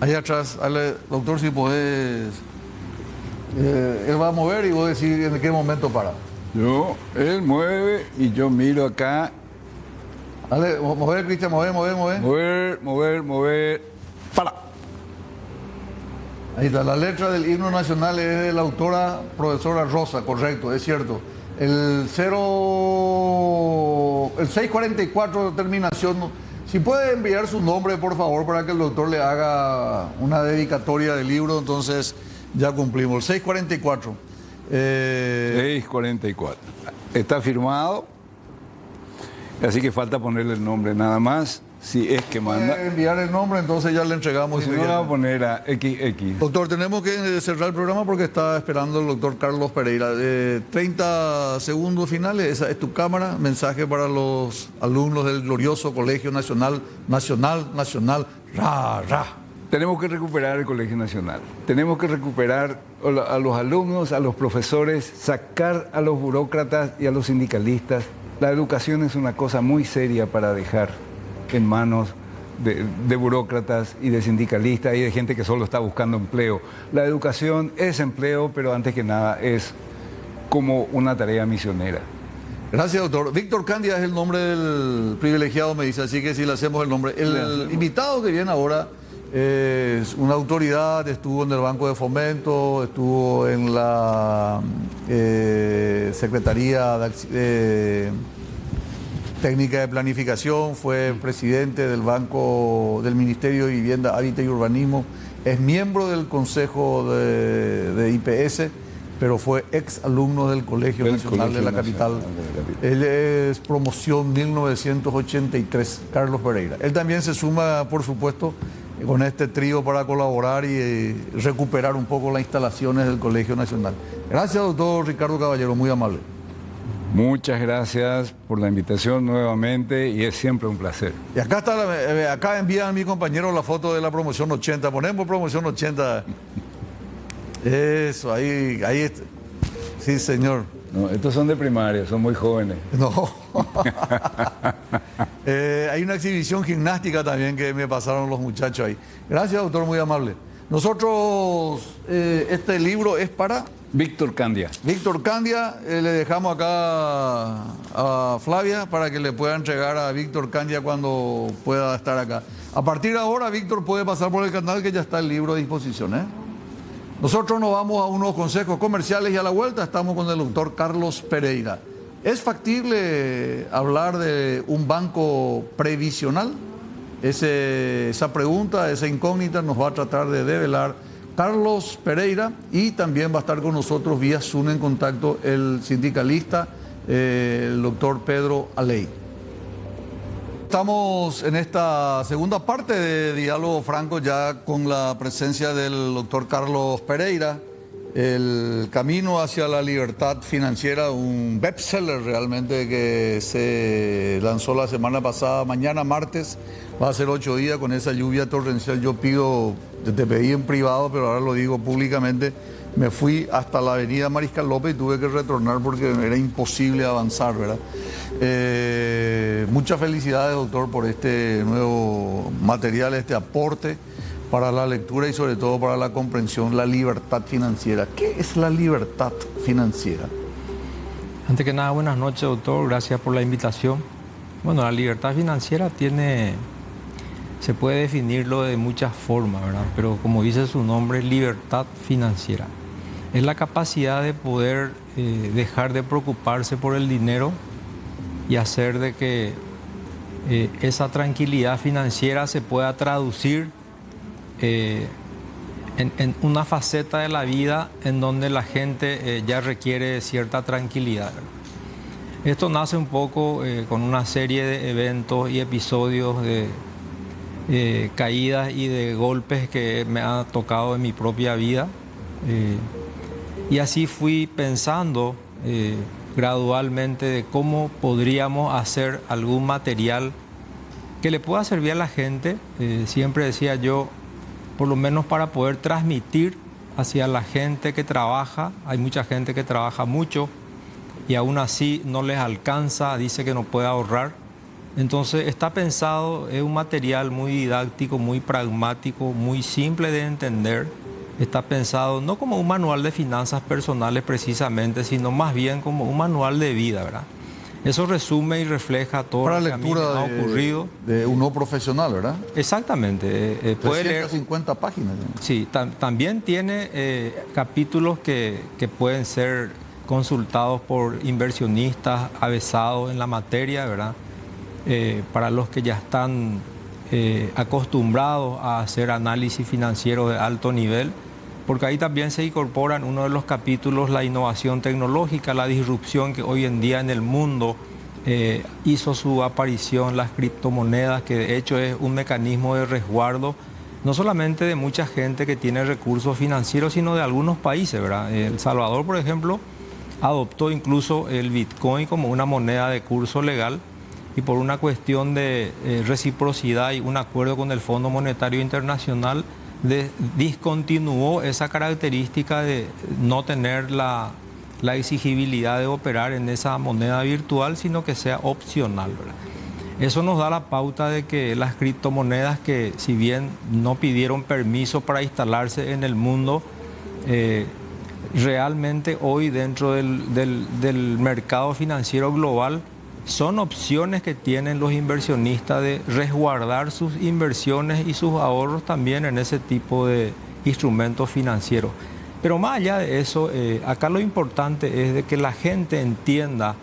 Ahí atrás, doctor, si podés, él va a mover y vos decís en qué momento para. Él mueve y yo miro acá. Dale, mover, Cristian, mover. Mover, para. Ahí está, la letra del himno nacional es de la autora profesora Rosa, correcto, es cierto. El 644 de terminación. Si puede enviar su nombre, por favor, para que el doctor le haga una dedicatoria del libro, entonces ya cumplimos. El 644. 644. Está firmado, así que falta ponerle el nombre nada más, si es que manda. Puede enviar el nombre, entonces ya le entregamos. Si no, le va a poner a XX. Doctor, tenemos que cerrar el programa porque está esperando el doctor Carlos Pereira. 30 segundos finales, esa es tu cámara. Mensaje para los alumnos del glorioso Colegio Nacional. Tenemos que recuperar el Colegio Nacional. Tenemos que recuperar a los alumnos, a los profesores, sacar a los burócratas y a los sindicalistas. La educación es una cosa muy seria para dejar en manos de burócratas y de sindicalistas y de gente que solo está buscando empleo. La educación es empleo, pero antes que nada es como una tarea misionera. Gracias, doctor. Víctor Candia es el nombre del privilegiado, me dice, así que si le hacemos el nombre. El invitado que viene ahora Es una autoridad, estuvo en el Banco de Fomento, estuvo en la Secretaría Técnica de Planificación, fue presidente del del Ministerio de Vivienda, Hábitat y Urbanismo, es miembro del Consejo de IPS, pero fue ex alumno del Colegio Nacional de la Capital. Él es promoción 1983, Carlos Pereira. Él también se suma, por supuesto, con este trío para colaborar y recuperar un poco las instalaciones del Colegio Nacional. Gracias, doctor Ricardo Caballero, muy amable. Muchas gracias por la invitación nuevamente y es siempre un placer. Y acá está, acá envían a mi compañero la foto de la promoción 80. Ponemos promoción 80. Eso, ahí está. Sí, señor. No, estos son de primaria, son muy jóvenes. No. Hay una exhibición gimnástica también que me pasaron los muchachos ahí. Gracias, doctor, muy amable. Nosotros, este libro es para... Víctor Candia. Víctor Candia, le dejamos acá a Flavia para que le pueda entregar a Víctor Candia cuando pueda estar acá. A partir de ahora, Víctor puede pasar por el canal que ya está el libro a disposición, ¿eh? Nosotros nos vamos a unos consejos comerciales y a la vuelta estamos con el doctor Carlos Pereira. ¿Es factible hablar de un banco previsional? Esa pregunta, esa incógnita nos va a tratar de develar Carlos Pereira y también va a estar con nosotros vía Zoom en contacto el sindicalista, el doctor Pedro Aley. Estamos en esta segunda parte de Diálogo Franco ya con la presencia del doctor Carlos Pereira, El Camino hacia la Libertad Financiera, un bestseller realmente que se lanzó la semana pasada. Mañana martes va a ser 8 días con esa lluvia torrencial. Yo te pedí en privado, pero ahora lo digo públicamente, me fui hasta la avenida Mariscal López y tuve que retornar porque era imposible avanzar, ¿verdad? Muchas felicidades, doctor, por este nuevo material, este aporte para la lectura y sobre todo para la comprensión, la libertad financiera. ¿Qué es la libertad financiera? Antes que nada, buenas noches, doctor. Gracias por la invitación. Bueno, la libertad financiera se puede definirlo de muchas formas, ¿verdad? Pero como dice su nombre, libertad financiera. Es la capacidad de poder dejar de preocuparse por el dinero y hacer de que esa tranquilidad financiera se pueda traducir en una faceta de la vida en donde la gente ya requiere cierta tranquilidad. Esto nace un poco con una serie de eventos y episodios de caídas y de golpes que me ha tocado en mi propia vida. Y así fui pensando gradualmente de cómo podríamos hacer algún material que le pueda servir a la gente. Siempre decía yo, por lo menos para poder transmitir hacia la gente que trabaja. Hay mucha gente que trabaja mucho y aún así no les alcanza, dice que no puede ahorrar. Entonces está pensado, es un material muy didáctico, muy pragmático, muy simple de entender. Está pensado no como un manual de finanzas personales precisamente, sino más bien como un manual de vida, ¿verdad? Eso resume y refleja todo lo que a mí me ha ocurrido. De un no profesional, ¿verdad? Exactamente. Puede leer 50 páginas. Sí, también tiene capítulos que pueden ser consultados por inversionistas avesados en la materia, ¿verdad? Para los que ya están acostumbrados a hacer análisis financiero de alto nivel, porque ahí también se incorporan uno de los capítulos, la innovación tecnológica, la disrupción que hoy en día en el mundo hizo su aparición, las criptomonedas, que de hecho es un mecanismo de resguardo, no solamente de mucha gente que tiene recursos financieros, sino de algunos países, ¿verdad? El Salvador, por ejemplo, adoptó incluso el Bitcoin como una moneda de curso legal y por una cuestión de reciprocidad y un acuerdo con el Fondo Monetario Internacional, discontinuó esa característica de no tener la exigibilidad de operar en esa moneda virtual, sino que sea opcional, ¿verdad? Eso nos da la pauta de que las criptomonedas, que si bien no pidieron permiso para instalarse en el mundo, realmente hoy dentro del mercado financiero global son opciones que tienen los inversionistas de resguardar sus inversiones y sus ahorros también en ese tipo de instrumentos financieros. Pero más allá de eso, acá lo importante es de que la gente entienda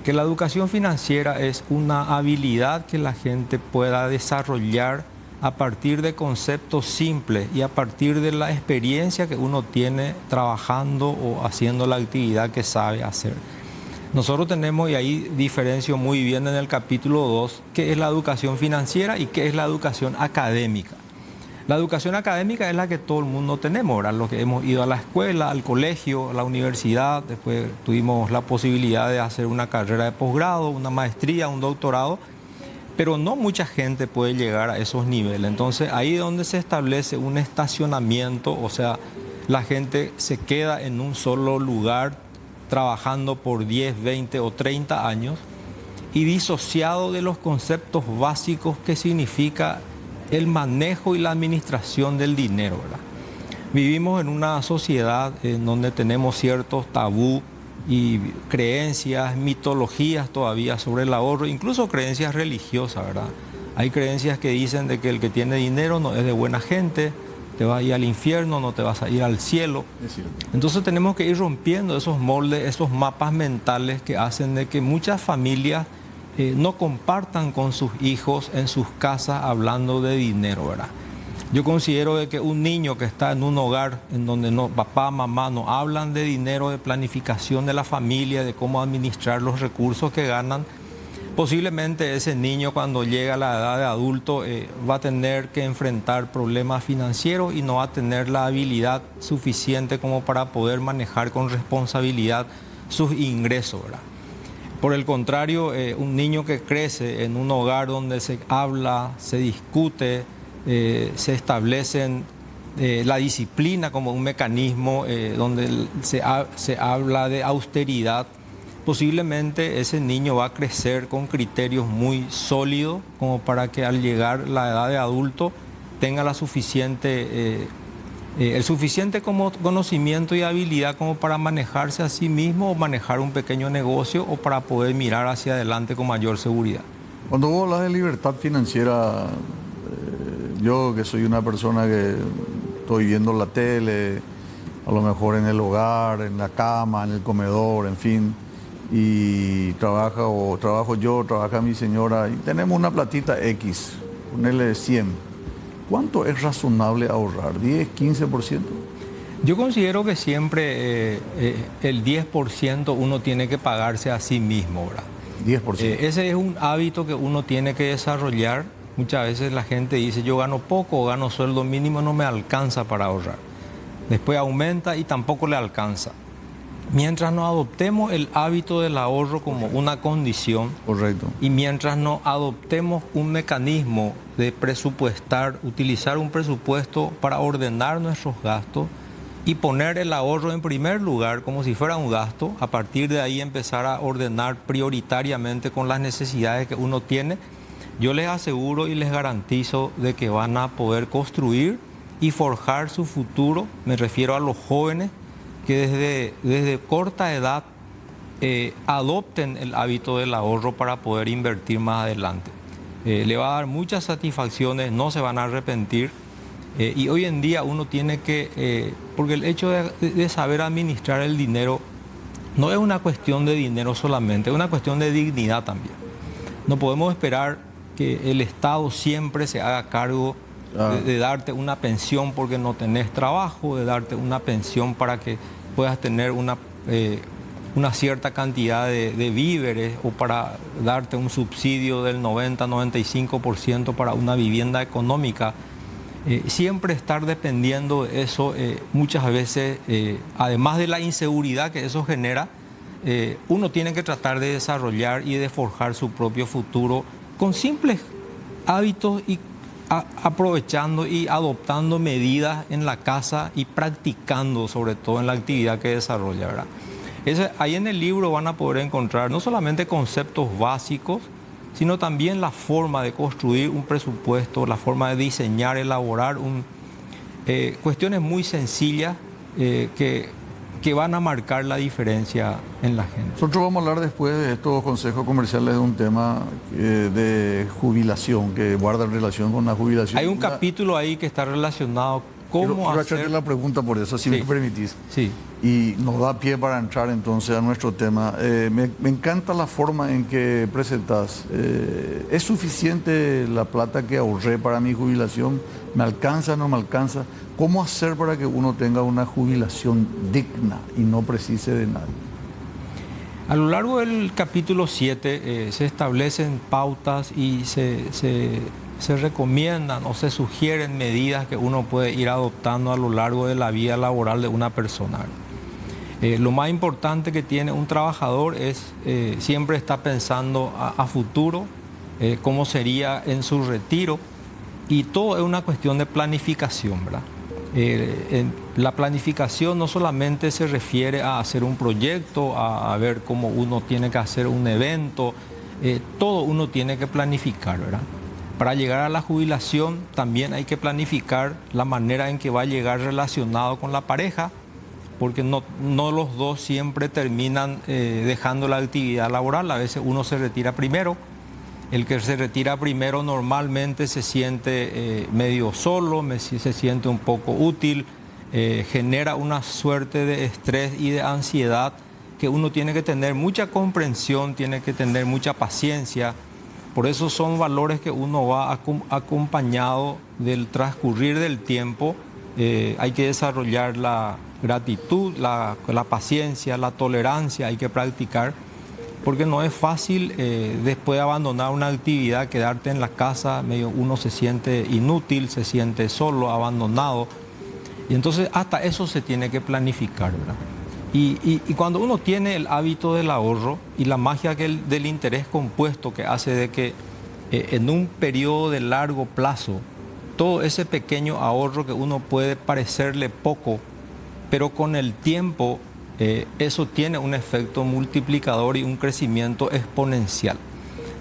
que la educación financiera es una habilidad que la gente pueda desarrollar a partir de conceptos simples y a partir de la experiencia que uno tiene trabajando o haciendo la actividad que sabe hacer. Nosotros tenemos, y ahí diferencio muy bien en el capítulo 2, qué es la educación financiera y qué es la educación académica. La educación académica es la que todo el mundo tenemos, ¿verdad? Los que hemos ido a la escuela, al colegio, a la universidad, después tuvimos la posibilidad de hacer una carrera de posgrado, una maestría, un doctorado, pero no mucha gente puede llegar a esos niveles. Entonces ahí es donde se establece un estacionamiento, o sea, la gente se queda en un solo lugar trabajando por 10, 20 o 30 años y disociado de los conceptos básicos que significa el manejo y la administración del dinero, ¿verdad? Vivimos en una sociedad en donde tenemos ciertos tabú y creencias, mitologías todavía sobre el ahorro, incluso creencias religiosas, ¿verdad? Hay creencias que dicen de que el que tiene dinero no es de buena gente, te vas a ir al infierno, no te vas a ir al cielo. Entonces tenemos que ir rompiendo esos moldes, esos mapas mentales que hacen de que muchas familias no compartan con sus hijos en sus casas hablando de dinero, ¿verdad? Yo considero de que un niño que está en un hogar en donde papá, mamá no hablan de dinero, de planificación de la familia, de cómo administrar los recursos que ganan, posiblemente ese niño cuando llega a la edad de adulto va a tener que enfrentar problemas financieros y no va a tener la habilidad suficiente como para poder manejar con responsabilidad sus ingresos, ¿verdad? Por el contrario, un niño que crece en un hogar donde se habla, se discute, se establecen la disciplina como un mecanismo donde se habla de austeridad, posiblemente ese niño va a crecer con criterios muy sólidos como para que al llegar la edad de adulto tenga el suficiente conocimiento y habilidad como para manejarse a sí mismo o manejar un pequeño negocio o para poder mirar hacia adelante con mayor seguridad. Cuando vos hablas de libertad financiera, yo que soy una persona que estoy viendo la tele, a lo mejor en el hogar, en la cama, en el comedor, en fin, y trabajo yo, trabaja mi señora, y tenemos una platita X, ponele 100. ¿Cuánto es razonable ahorrar? ¿10, 15%? Yo considero que siempre el 10% uno tiene que pagarse a sí mismo, ¿verdad? 10%. Ese es un hábito que uno tiene que desarrollar. Muchas veces la gente dice, yo gano poco, gano sueldo mínimo, no me alcanza para ahorrar. Después aumenta y tampoco le alcanza. Mientras no adoptemos el hábito del ahorro como una condición, correcto, y mientras no adoptemos un mecanismo de presupuestar, utilizar un presupuesto para ordenar nuestros gastos y poner el ahorro en primer lugar como si fuera un gasto, a partir de ahí empezar a ordenar prioritariamente con las necesidades que uno tiene, yo les aseguro y les garantizo de que van a poder construir y forjar su futuro. Me refiero a los jóvenes que desde corta edad adopten el hábito del ahorro para poder invertir más adelante. Le va a dar muchas satisfacciones, no se van a arrepentir. Y hoy en día uno tiene que, porque el hecho de saber administrar el dinero no es una cuestión de dinero solamente, es una cuestión de dignidad también. No podemos esperar que el Estado siempre se haga cargo de darte una pensión porque no tenés trabajo, de darte una pensión para que puedas tener una cierta cantidad de víveres o para darte un subsidio del 90-95% para una vivienda económica. Siempre estar dependiendo de eso, muchas veces, además de la inseguridad que eso genera, uno tiene que tratar de desarrollar y de forjar su propio futuro con simples hábitos y aprovechando y adoptando medidas en la casa y practicando sobre todo en la actividad que desarrolla, ¿verdad? Ahí en el libro van a poder encontrar no solamente conceptos básicos, sino también la forma de construir un presupuesto, la forma de diseñar, elaborar cuestiones muy sencillas que que van a marcar la diferencia en la gente. Nosotros vamos a hablar después de estos consejos comerciales de un tema de jubilación, que guarda relación con la jubilación. Hay un capítulo ahí que está relacionado cómo quiero hacer... hacerte la pregunta por eso, si me permitís. Sí. Y nos da pie para entrar entonces a nuestro tema. Me encanta la forma en que presentas. ¿Es suficiente la plata que ahorré para mi jubilación? ¿Me alcanza o no me alcanza? ¿Cómo hacer para que uno tenga una jubilación digna y no precise de nadie? A lo largo del capítulo 7 se establecen pautas y se recomiendan o se sugieren medidas que uno puede ir adoptando a lo largo de la vida laboral de una persona. Lo más importante que tiene un trabajador es siempre estar pensando a futuro, cómo sería en su retiro, y todo es una cuestión de planificación, ¿verdad? La planificación no solamente se refiere a hacer un proyecto, a ver cómo uno tiene que hacer un evento, todo uno tiene que planificar, ¿verdad? Para llegar a la jubilación también hay que planificar la manera en que va a llegar relacionado con la pareja, porque no los dos siempre terminan dejando la actividad laboral. A veces uno se retira primero. El que se retira primero normalmente se siente medio solo, se siente un poco útil, genera una suerte de estrés y de ansiedad que uno tiene que tener mucha comprensión, tiene que tener mucha paciencia. Por eso son valores que uno va acompañado del transcurrir del tiempo. Hay que desarrollar la gratitud, la paciencia, la tolerancia, hay que practicar. Porque no es fácil después de abandonar una actividad, quedarte en la casa, uno se siente inútil, se siente solo, abandonado. Y entonces hasta eso se tiene que planificar, ¿verdad? Y cuando uno tiene el hábito del ahorro y la magia del interés compuesto que hace de que en un periodo de largo plazo, todo ese pequeño ahorro que uno puede parecerle poco, pero con el tiempo eso tiene un efecto multiplicador y un crecimiento exponencial.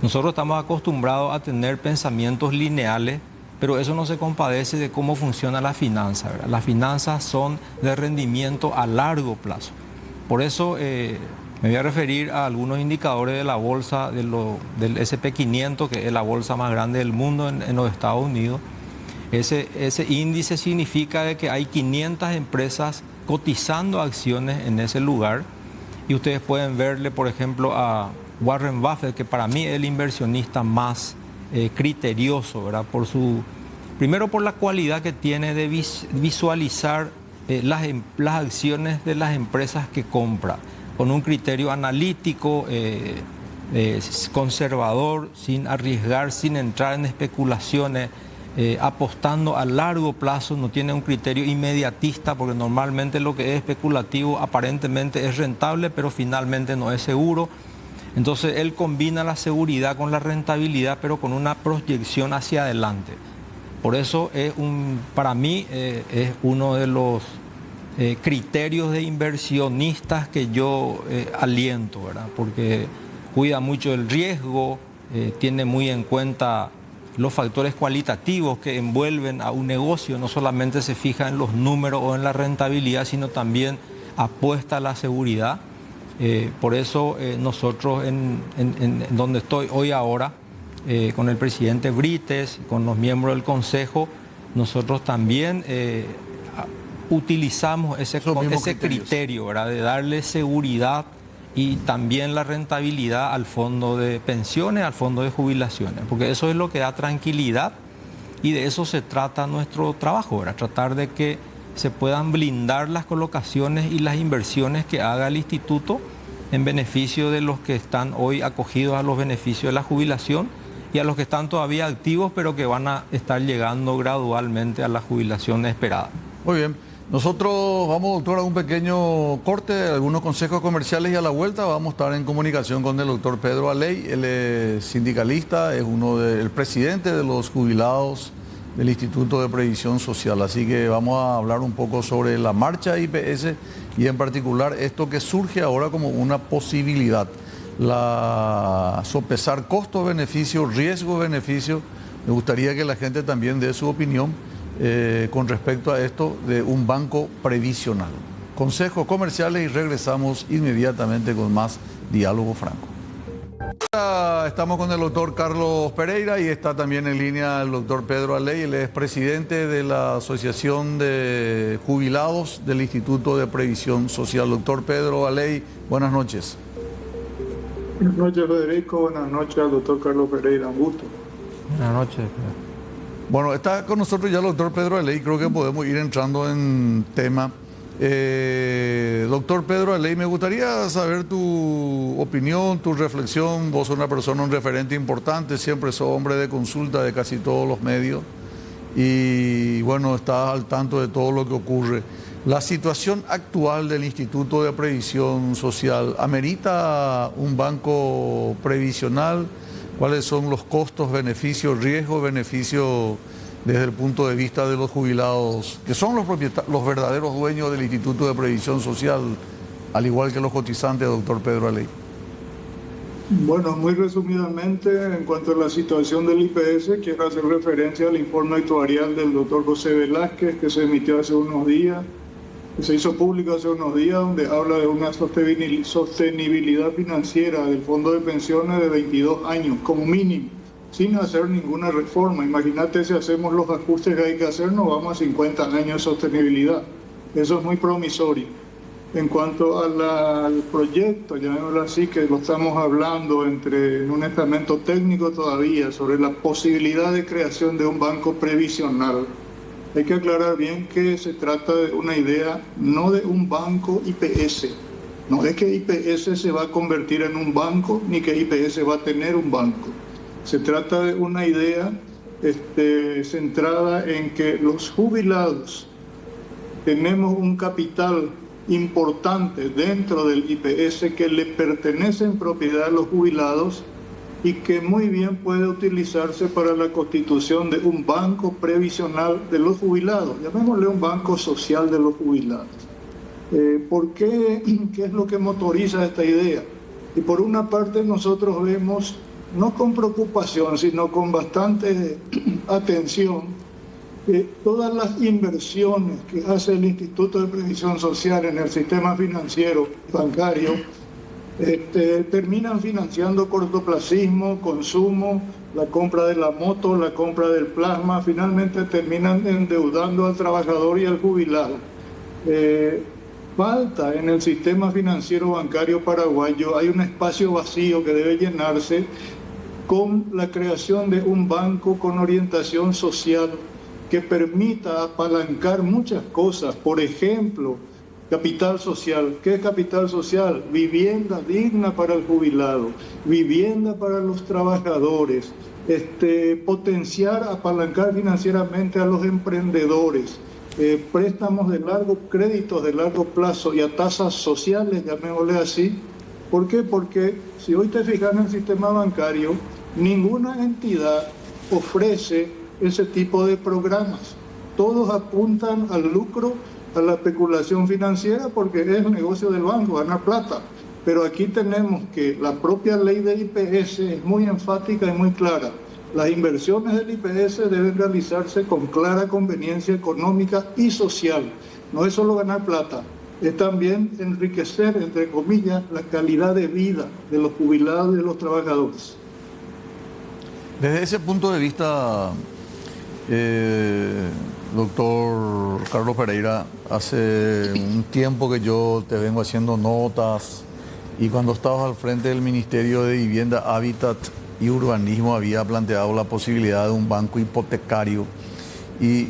Nosotros estamos acostumbrados a tener pensamientos lineales, pero eso no se compadece de cómo funciona la finanza, ¿verdad? Las finanzas son de rendimiento a largo plazo. Por eso me voy a referir a algunos indicadores de la bolsa, del SP500, que es la bolsa más grande del mundo en los Estados Unidos. Ese índice significa de que hay 500 empresas cotizando acciones en ese lugar, y ustedes pueden verle, por ejemplo, a Warren Buffett, que para mí es el inversionista más criterioso, ¿verdad? Primero por la cualidad que tiene de visualizar las acciones de las empresas que compra, con un criterio analítico, conservador, sin arriesgar, sin entrar en especulaciones, apostando a largo plazo, no tiene un criterio inmediatista, porque normalmente lo que es especulativo aparentemente es rentable, pero finalmente no es seguro. Entonces él combina la seguridad con la rentabilidad, pero con una proyección hacia adelante. Por eso para mí es uno de los criterios de inversionistas que yo aliento, ¿verdad? Porque cuida mucho el riesgo, tiene muy en cuenta los factores cualitativos que envuelven a un negocio. No solamente se fija en los números o en la rentabilidad, sino también apuesta a la seguridad. Por eso nosotros en donde estoy hoy ahora, con el presidente Brites, con los miembros del Consejo, nosotros también utilizamos ese criterio, ¿verdad? De darle seguridad y también la rentabilidad al fondo de pensiones, al fondo de jubilaciones, porque eso es lo que da tranquilidad, y de eso se trata nuestro trabajo, ¿verdad? Tratar de que se puedan blindar las colocaciones y las inversiones que haga el instituto en beneficio de los que están hoy acogidos a los beneficios de la jubilación y a los que están todavía activos, pero que van a estar llegando gradualmente a la jubilación esperada. Muy bien. Nosotros vamos, doctor, a un pequeño corte, algunos consejos comerciales, y a la vuelta vamos a estar en comunicación con el doctor Pedro Aley. Él es sindicalista, es el presidente de los jubilados del Instituto de Previsión Social. Así que vamos a hablar un poco sobre la marcha IPS y en particular esto que surge ahora como una posibilidad, sopesar costo-beneficio, riesgo-beneficio. Me gustaría que la gente también dé su opinión con respecto a esto de un banco previsional. consejos comerciales y regresamos inmediatamente con más Diálogo Franco. Estamos con el doctor Carlos Pereira y está también en línea el doctor Pedro Aley. Él es presidente de la Asociación de Jubilados del Instituto de Previsión Social. Doctor Pedro Aley, buenas noches. Buenas noches, Federico. Buenas noches al doctor Carlos Pereira. Un gusto. Buenas noches. Bueno, está con nosotros ya el doctor Pedro Aley. Creo que podemos ir entrando en tema. Doctor Pedro Aley, me gustaría saber tu opinión, tu reflexión. Vos sos una persona, un referente importante, siempre sos hombre de consulta de casi todos los medios y bueno, estás al tanto de todo lo que ocurre. La situación actual del Instituto de Previsión Social, ¿amerita un banco previsional? ¿Cuáles son los costos, beneficios, riesgos, beneficios desde el punto de vista de los jubilados, que son los verdaderos dueños del Instituto de Previsión Social, al igual que los cotizantes, doctor Pedro Aley? Bueno, muy resumidamente, en cuanto a la situación del IPS, quiero hacer referencia al informe actuarial del doctor José Velázquez, que se emitió hace unos días, que se hizo público hace unos días, donde habla de una sostenibilidad financiera del fondo de pensiones de 22 años, como mínimo, sin hacer ninguna reforma. Imagínate, si hacemos los ajustes que hay que hacer, nos vamos a 50 años de sostenibilidad. Eso es muy promisorio. En cuanto al proyecto, llamémoslo así, que lo estamos hablando en un estamento técnico todavía, sobre la posibilidad de creación de un banco previsional. Hay que aclarar bien que se trata de una idea, no de un banco IPS. No es que IPS se va a convertir en un banco, ni que IPS va a tener un banco. Se trata de una idea centrada en que los jubilados tenemos un capital importante dentro del IPS que le pertenece en propiedad a los jubilados y que muy bien puede utilizarse para la constitución de un banco previsional de los jubilados, llamémosle un banco social de los jubilados. ¿Por qué? ¿Qué es lo que motoriza esta idea? Y por una parte nosotros vemos, no con preocupación, sino con bastante atención, todas las inversiones que hace el Instituto de Previsión Social en el sistema financiero bancario terminan financiando cortoplacismo, consumo, la compra de la moto, la compra del plasma, finalmente terminan endeudando al trabajador y al jubilado. Falta en el sistema financiero bancario paraguayo, hay un espacio vacío que debe llenarse con la creación de un banco con orientación social que permita apalancar muchas cosas. Por ejemplo, capital social. ¿Qué es capital social? Vivienda digna para el jubilado, vivienda para los trabajadores, potenciar, apalancar financieramente a los emprendedores, préstamos de largo, créditos de largo plazo y a tasas sociales, llamémosle así. ¿Por qué? Porque si hoy te fijas en el sistema bancario, ninguna entidad ofrece ese tipo de programas. Todos apuntan al lucro, a la especulación financiera, porque es el negocio del banco, ganar plata. Pero aquí tenemos que la propia ley de IPS es muy enfática y muy clara. Las inversiones del IPS deben realizarse con clara conveniencia económica y social. No es solo ganar plata, es también enriquecer, entre comillas, la calidad de vida de los jubilados y de los trabajadores. Desde ese punto de vista, doctor Carlos Pereira, hace un tiempo que yo te vengo haciendo notas y cuando estabas al frente del Ministerio de Vivienda, Hábitat y Urbanismo había planteado la posibilidad de un banco hipotecario. Y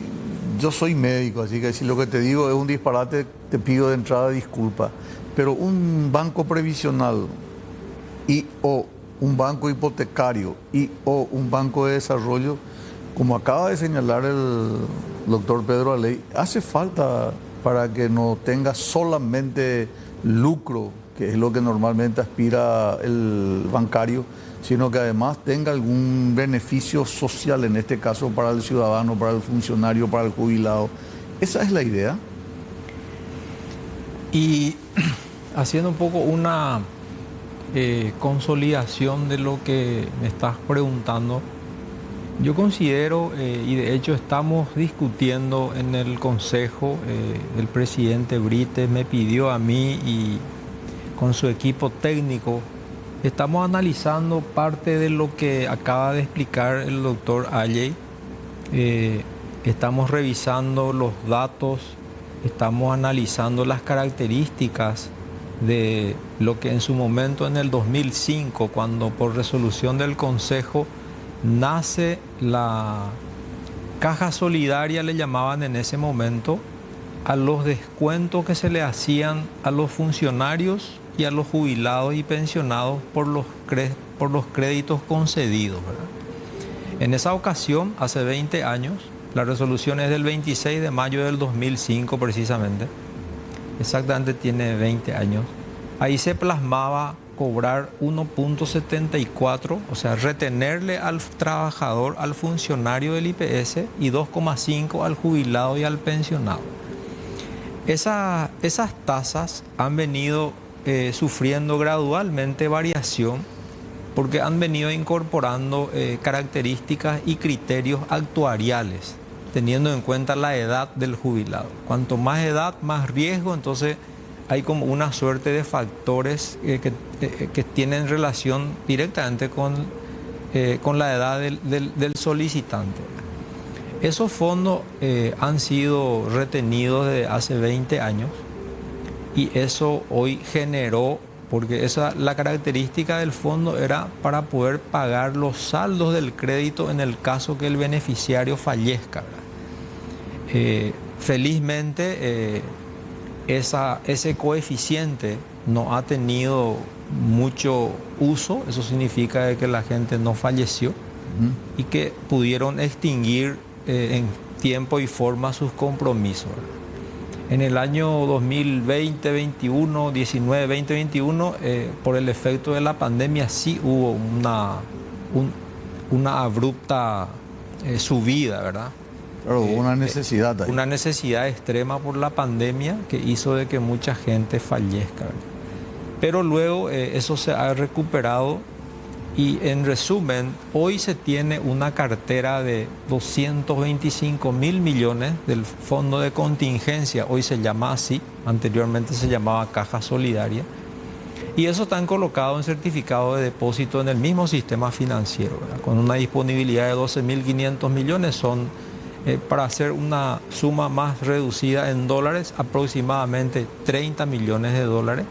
yo soy médico, así que si lo que te digo es un disparate, te pido de entrada disculpa. Pero un banco previsional o un banco hipotecario o un banco de desarrollo, como acaba de señalar el doctor Pedro Aley, hace falta para que no tenga solamente lucro, que es lo que normalmente aspira el bancario, sino que además tenga algún beneficio social, en este caso para el ciudadano, para el funcionario, para el jubilado. ¿Esa es la idea? Y haciendo un poco una consolidación de lo que me estás preguntando, Yo considero, y de hecho estamos discutiendo en el Consejo, el presidente Brites me pidió a mí y con su equipo técnico, estamos analizando parte de lo que acaba de explicar el doctor Alley. Estamos revisando los datos, estamos analizando las características de lo que en su momento, en el 2005, cuando por resolución del Consejo nace la Caja Solidaria, le llamaban en ese momento, a los descuentos que se le hacían a los funcionarios y a los jubilados y pensionados por los créditos concedidos, ¿verdad? En esa ocasión, hace 20 años, la resolución es del 26 de mayo del 2005 precisamente, exactamente tiene 20 años, ahí se plasmaba cobrar 1.74, o sea, retenerle al trabajador, al funcionario del IPS, y 2.5 al jubilado y al pensionado. Esas tasas han venido sufriendo gradualmente variación porque han venido incorporando características y criterios actuariales, teniendo en cuenta la edad del jubilado. Cuanto más edad, más riesgo, entonces hay como una suerte de factores que tienen relación directamente con la edad del solicitante. Esos fondos han sido retenidos desde hace 20 años y eso hoy generó, porque la característica del fondo era para poder pagar los saldos del crédito en el caso que el beneficiario fallezca, ¿verdad? Felizmente ese coeficiente no ha tenido mucho uso, eso significa que la gente no falleció y que pudieron extinguir en tiempo y forma sus compromisos. En el año 2020, 2021, 19, 20, 21, por el efecto de la pandemia sí hubo una abrupta subida, ¿verdad? Claro, hubo una necesidad ahí. Una necesidad extrema por la pandemia que hizo de que mucha gente fallezca, ¿verdad? Pero luego eso se ha recuperado y, en resumen, hoy se tiene una cartera de 225 mil millones del Fondo de Contingencia, hoy se llama así, anteriormente se llamaba Caja Solidaria, y eso están colocados en certificado de depósito en el mismo sistema financiero, ¿verdad? Con una disponibilidad de 12.500 millones, son, para hacer una suma más reducida en dólares, aproximadamente 30 millones de dólares,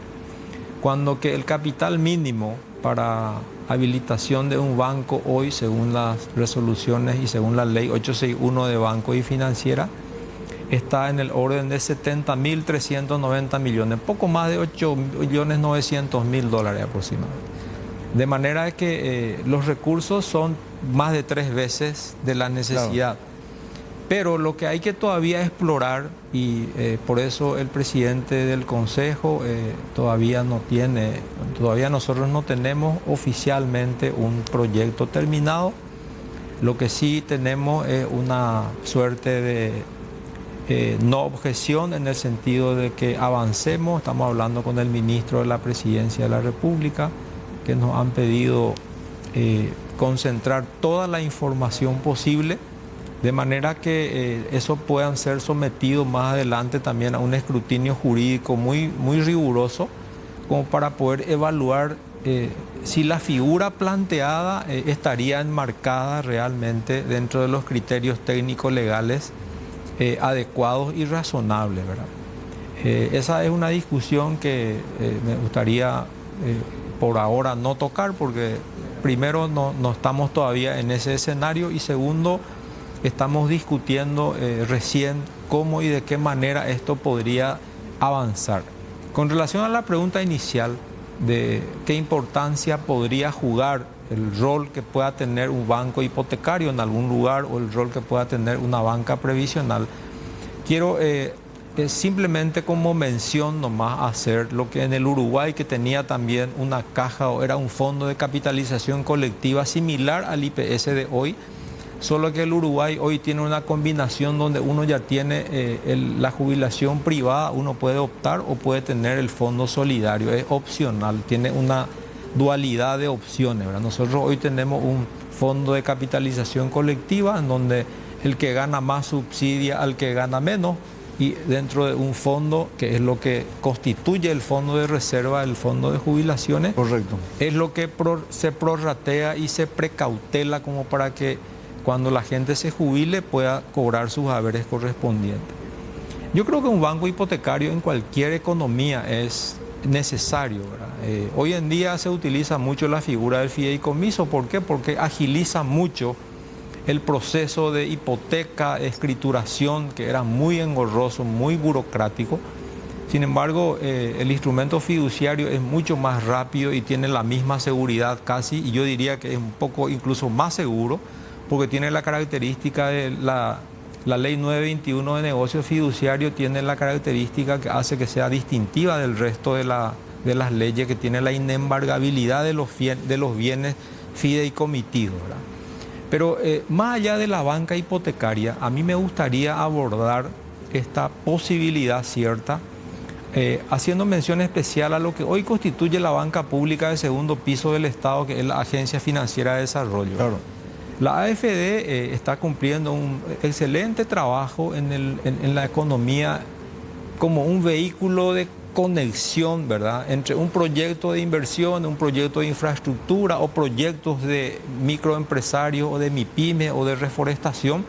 cuando que el capital mínimo para habilitación de un banco hoy, según las resoluciones y según la ley 861 de banco y financiera, está en el orden de 70.390 millones, poco más de 8.900.000 dólares aproximadamente. De manera que los recursos son más de 3 veces de la necesidad. Claro. Pero lo que hay que todavía explorar, y por eso el presidente del Consejo todavía nosotros no tenemos oficialmente un proyecto terminado. Lo que sí tenemos es una suerte de no objeción, en el sentido de que avancemos. Estamos hablando con el ministro de la Presidencia de la República, que nos han pedido concentrar toda la información posible, de manera que eso puedan ser sometidos más adelante también a un escrutinio jurídico muy, muy riguroso, como para poder evaluar si la figura planteada estaría enmarcada realmente dentro de los criterios técnicos legales adecuados y razonables, ¿verdad? Esa es una discusión que me gustaría por ahora no tocar, porque primero no estamos todavía en ese escenario, y segundo, estamos discutiendo recién cómo y de qué manera esto podría avanzar. Con relación a la pregunta inicial de qué importancia podría jugar el rol que pueda tener un banco hipotecario en algún lugar, o el rol que pueda tener una banca previsional, quiero simplemente como mención nomás hacer lo que en el Uruguay, que tenía también una caja, o era un fondo de capitalización colectiva similar al IPS de hoy, solo que el Uruguay hoy tiene una combinación donde uno ya tiene la jubilación privada, uno puede optar o puede tener el fondo solidario, es opcional, tiene una dualidad de opciones, ¿verdad? Nosotros hoy tenemos un fondo de capitalización colectiva en donde el que gana más subsidia al que gana menos, y dentro de un fondo que es lo que constituye el fondo de reserva, el fondo de jubilaciones. Correcto. Es lo que se prorratea y se precautela como para que cuando la gente se jubile pueda cobrar sus haberes correspondientes. Yo creo que un banco hipotecario en cualquier economía es necesario, ¿verdad? Hoy en día se utiliza mucho la figura del fideicomiso. ¿Por qué? Porque agiliza mucho el proceso de hipoteca, escrituración, que era muy engorroso, muy burocrático. Sin embargo, el instrumento fiduciario es mucho más rápido y tiene la misma seguridad casi, y yo diría que es un poco incluso más seguro, porque tiene la característica de la ley 921 de negocio fiduciario, tiene la característica que hace que sea distintiva del resto de las leyes, que tiene la inembargabilidad de los bienes fideicomitidos, ¿verdad? Pero más allá de la banca hipotecaria, a mí me gustaría abordar esta posibilidad cierta, haciendo mención especial a lo que hoy constituye la banca pública de segundo piso del Estado, que es la Agencia Financiera de Desarrollo. Claro. La AFD está cumpliendo un excelente trabajo en la economía como un vehículo de conexión, ¿verdad?, entre un proyecto de inversión, un proyecto de infraestructura o proyectos de microempresarios o de MIPYME o de reforestación,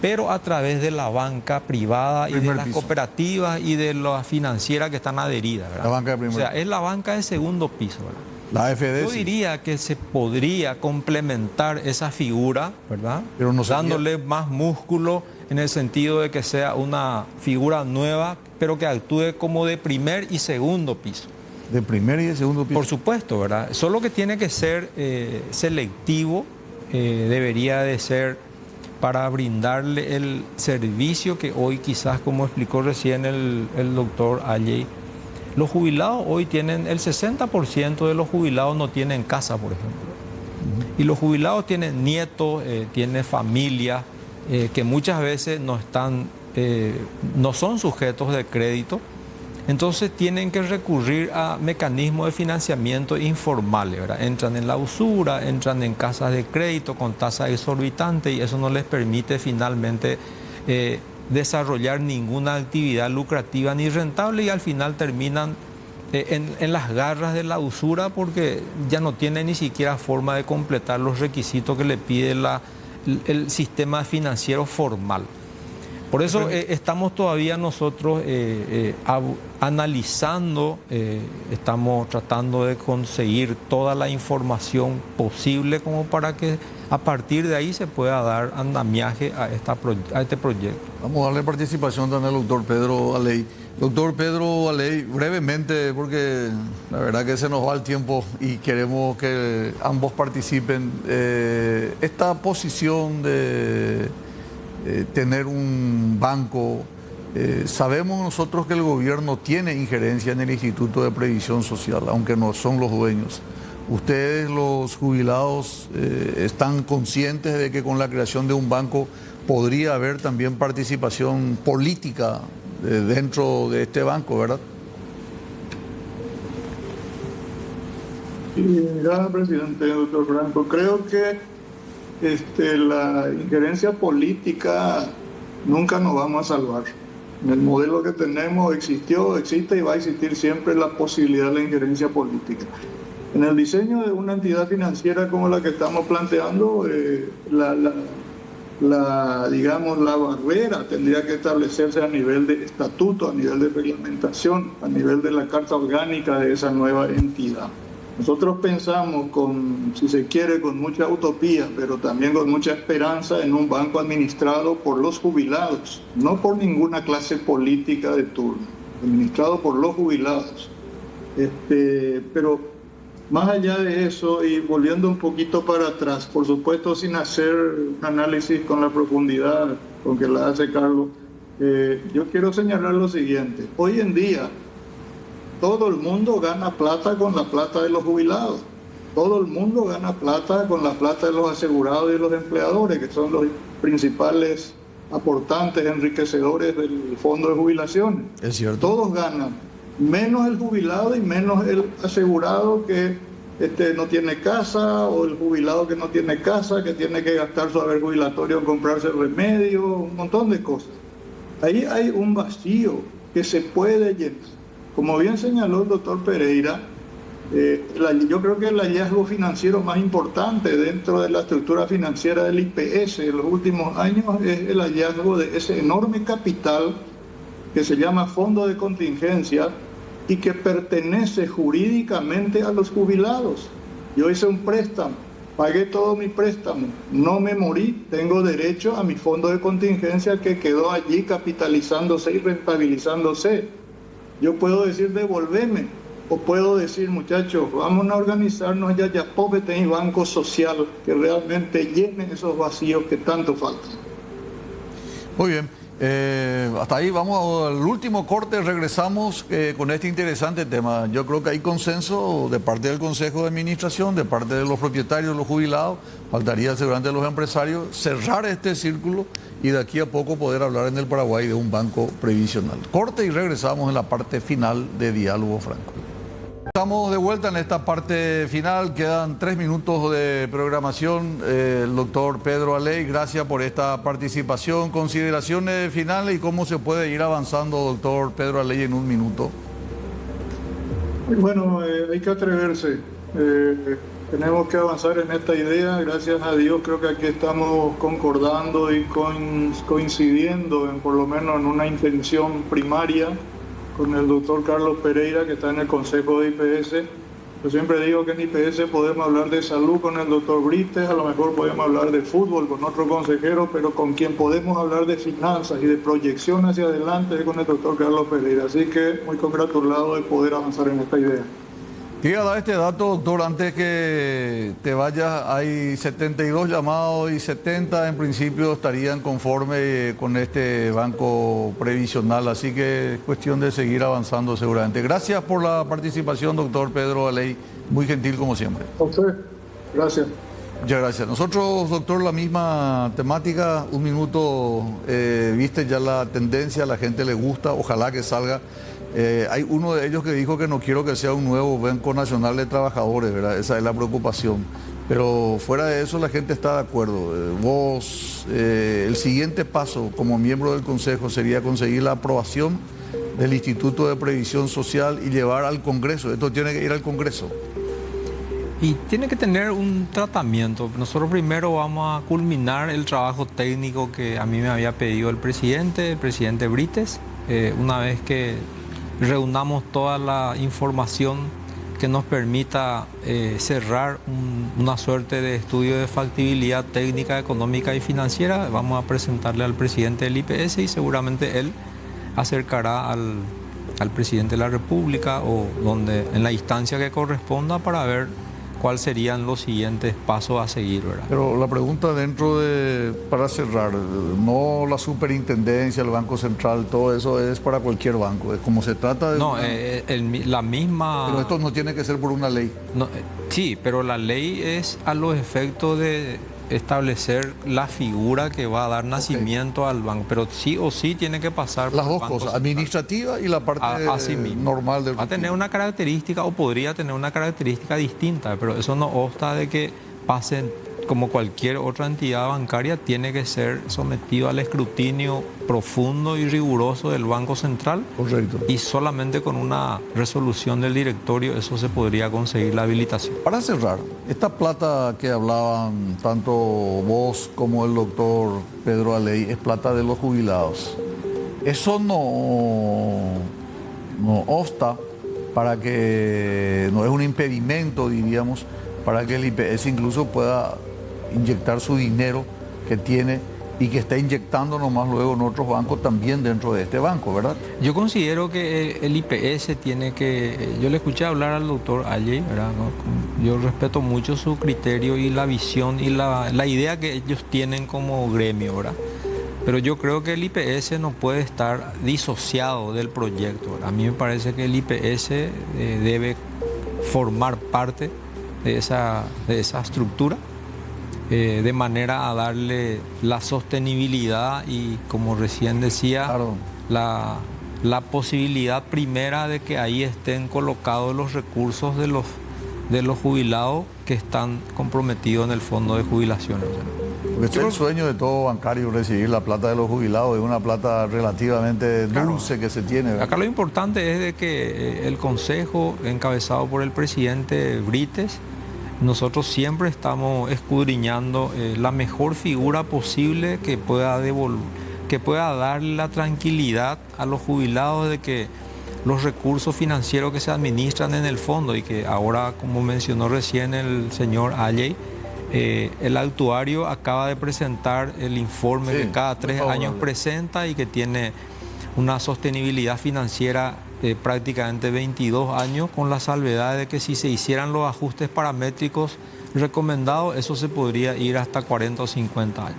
pero a través de la banca privada y de las cooperativas y de las financieras que están adheridas, ¿verdad? La banca de primer... O sea, es la banca de segundo piso, ¿verdad? La AFD. Yo diría que se podría complementar esa figura, ¿verdad? Pero no dándole más músculo en el sentido de que sea una figura nueva, pero que actúe como de primer y segundo piso. De primer y de segundo piso. Por supuesto, ¿verdad? Solo que tiene que ser selectivo, debería de ser para brindarle el servicio que hoy quizás, como explicó recién el doctor Alley, los jubilados hoy tienen, el 60% de los jubilados no tienen casa, por ejemplo. Y los jubilados tienen nietos, tienen familia, que muchas veces no son sujetos de crédito. Entonces tienen que recurrir a mecanismos de financiamiento informales, ¿verdad? Entran en la usura, entran en casas de crédito con tasas exorbitantes y eso no les permite finalmente desarrollar ninguna actividad lucrativa ni rentable, y al final terminan en las garras de la usura porque ya no tienen ni siquiera forma de completar los requisitos que le pide el sistema financiero formal. Por eso estamos todavía nosotros analizando, estamos tratando de conseguir toda la información posible como para que a partir de ahí se pueda dar andamiaje a este proyecto. Vamos a darle participación también al doctor Pedro Alley. Doctor Pedro Alley, brevemente, porque la verdad que se nos va el tiempo y queremos que ambos participen. Esta posición de tener un banco, sabemos nosotros que el gobierno tiene injerencia en el Instituto de Previsión Social, aunque no son los dueños. ¿Ustedes, los jubilados, están conscientes de que con la creación de un banco podría haber también participación política dentro de este banco, verdad? Sí, gracias, presidente, doctor Franco. Creo que la injerencia política nunca nos vamos a salvar. En el modelo que tenemos existió, existe y va a existir siempre la posibilidad de la injerencia política. En el diseño de una entidad financiera como la que estamos planteando, digamos, la barrera tendría que establecerse a nivel de estatuto, a nivel de reglamentación, a nivel de la carta orgánica de esa nueva entidad. Nosotros pensamos si se quiere, con mucha utopía, pero también con mucha esperanza en un banco administrado por los jubilados, no por ninguna clase política de turno, administrado por los jubilados. Pero más allá de eso, y volviendo un poquito para atrás, por supuesto sin hacer un análisis con la profundidad con que la hace Carlos, yo quiero señalar lo siguiente. Hoy en día, todo el mundo gana plata con la plata de los jubilados. Todo el mundo gana plata con la plata de los asegurados y de los empleadores, que son los principales aportantes, enriquecedores del fondo de jubilaciones. Es cierto. Todos ganan, menos el jubilado y menos el asegurado, que no tiene casa, o el jubilado que no tiene casa, que tiene que gastar su haber jubilatorio en comprarse remedio, un montón de cosas. Ahí hay un vacío que se puede llenar. Como bien señaló el doctor Pereira, yo creo que el hallazgo financiero más importante dentro de la estructura financiera del IPS en los últimos años es el hallazgo de ese enorme capital que se llama fondo de contingencia y que pertenece jurídicamente a los jubilados. Yo hice un préstamo, pagué todo mi préstamo, no me morí, tengo derecho a mi fondo de contingencia que quedó allí capitalizándose y rentabilizándose. Yo puedo decir devolveme, o puedo decir, muchachos, vamos a organizarnos ya y banco social que realmente llene esos vacíos que tanto faltan. Muy bien. Hasta ahí vamos al último corte, regresamos con este interesante tema. Yo creo que hay consenso de parte del Consejo de Administración, de parte de los propietarios, los jubilados, faltaría seguramente de los empresarios, cerrar este círculo y de aquí a poco poder hablar en el Paraguay de un banco previsional. Corte y regresamos en la parte final de Diálogo Franco. Estamos de vuelta en esta parte final, quedan 3 minutos de programación. El doctor Pedro Aley, gracias por esta participación. Consideraciones finales y cómo se puede ir avanzando, doctor Pedro Aley, en un minuto. Bueno, hay que atreverse. Tenemos que avanzar en esta idea. Gracias a Dios creo que aquí estamos concordando y coincidiendo por lo menos en una intención primaria con el doctor Carlos Pereira, que está en el Consejo de IPS. Yo siempre digo que en IPS podemos hablar de salud con el doctor Brites, a lo mejor podemos hablar de fútbol con otro consejero, pero con quien podemos hablar de finanzas y de proyección hacia adelante es con el doctor Carlos Pereira. Así que muy congratulado de poder avanzar en esta idea. Quería dar este dato, doctor, antes que te vayas. Hay 72 llamados y 70 en principio estarían conforme con este banco previsional, así que es cuestión de seguir avanzando seguramente. Gracias por la participación, doctor Pedro Aley, muy gentil como siempre. A usted, gracias. Muchas gracias. Nosotros, doctor, la misma temática, un minuto, viste ya la tendencia, a la gente le gusta, ojalá que salga. Hay uno de ellos que dijo que no quiero que sea un nuevo Banco Nacional de Trabajadores, ¿verdad? Esa es la preocupación. Pero fuera de eso la gente está de acuerdo. El siguiente paso como miembro del Consejo sería conseguir la aprobación del Instituto de Previsión Social y llevar al Congreso. Esto tiene que ir al Congreso. Y tiene que tener un tratamiento. Nosotros primero vamos a culminar el trabajo técnico que a mí me había pedido el presidente Brites. Una vez que reunamos toda la información que nos permita cerrar una suerte de estudio de factibilidad técnica, económica y financiera, vamos a presentarle al presidente del IPS y seguramente él acercará al presidente de la República o en la instancia que corresponda para ver cuáles serían los siguientes pasos a seguir, ¿verdad? Pero la pregunta para cerrar, no la superintendencia, el Banco Central, todo eso es para cualquier banco, es como se trata de... No, la misma... Pero esto no tiene que ser por una ley. No, sí, pero la ley es a los efectos de establecer la figura que va a dar nacimiento al banco, pero sí o sí tiene que pasar las dos cosas, administrativa y la parte normal del... Va a tener una característica o podría tener una característica distinta, pero eso no obsta de que pasen como cualquier otra entidad bancaria, tiene que ser sometido al escrutinio profundo y riguroso del Banco Central. Correcto. Y solamente con una resolución del directorio eso se podría conseguir la habilitación. Para cerrar, esta plata que hablaban tanto vos como el doctor Pedro Aley es plata de los jubilados. Eso no obsta para que, no es un impedimento, diríamos, para que el IPS incluso pueda inyectar su dinero que tiene y que está inyectando nomás luego en otros bancos también dentro de este banco, ¿verdad? Yo considero que el IPS tiene que... Yo le escuché hablar al doctor Aley, ¿verdad? Yo respeto mucho su criterio y la visión y la idea que ellos tienen como gremio, ¿verdad? Pero yo creo que el IPS no puede estar disociado del proyecto, ¿verdad? A mí me parece que el IPS debe formar parte de esa estructura, de manera a darle la sostenibilidad y, como recién decía, claro, la posibilidad primera de que ahí estén colocados los recursos de de los jubilados que están comprometidos en el fondo de jubilaciones. Porque es el sueño de todo bancario recibir la plata de los jubilados, es una plata relativamente dulce que se tiene, ¿verdad? Acá lo importante es de que el Consejo, encabezado por el presidente Brites, nosotros siempre estamos escudriñando la mejor figura posible que pueda darle la tranquilidad a los jubilados de que los recursos financieros que se administran en el fondo y que ahora, como mencionó recién el señor Alley, el actuario acaba de presentar el informe que cada 3 años presenta y que tiene una sostenibilidad financiera prácticamente 22 años, con la salvedad de que si se hicieran los ajustes paramétricos recomendados, eso se podría ir hasta 40 o 50 años.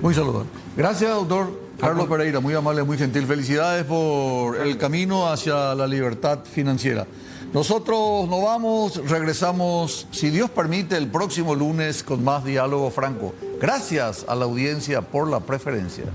Muy saludable. Gracias, doctor Carlos Pereira, muy amable, muy gentil. Felicidades por el camino hacia la libertad financiera. Nosotros nos vamos, regresamos, si Dios permite, el próximo lunes con más Diálogo Franco. Gracias a la audiencia por la preferencia.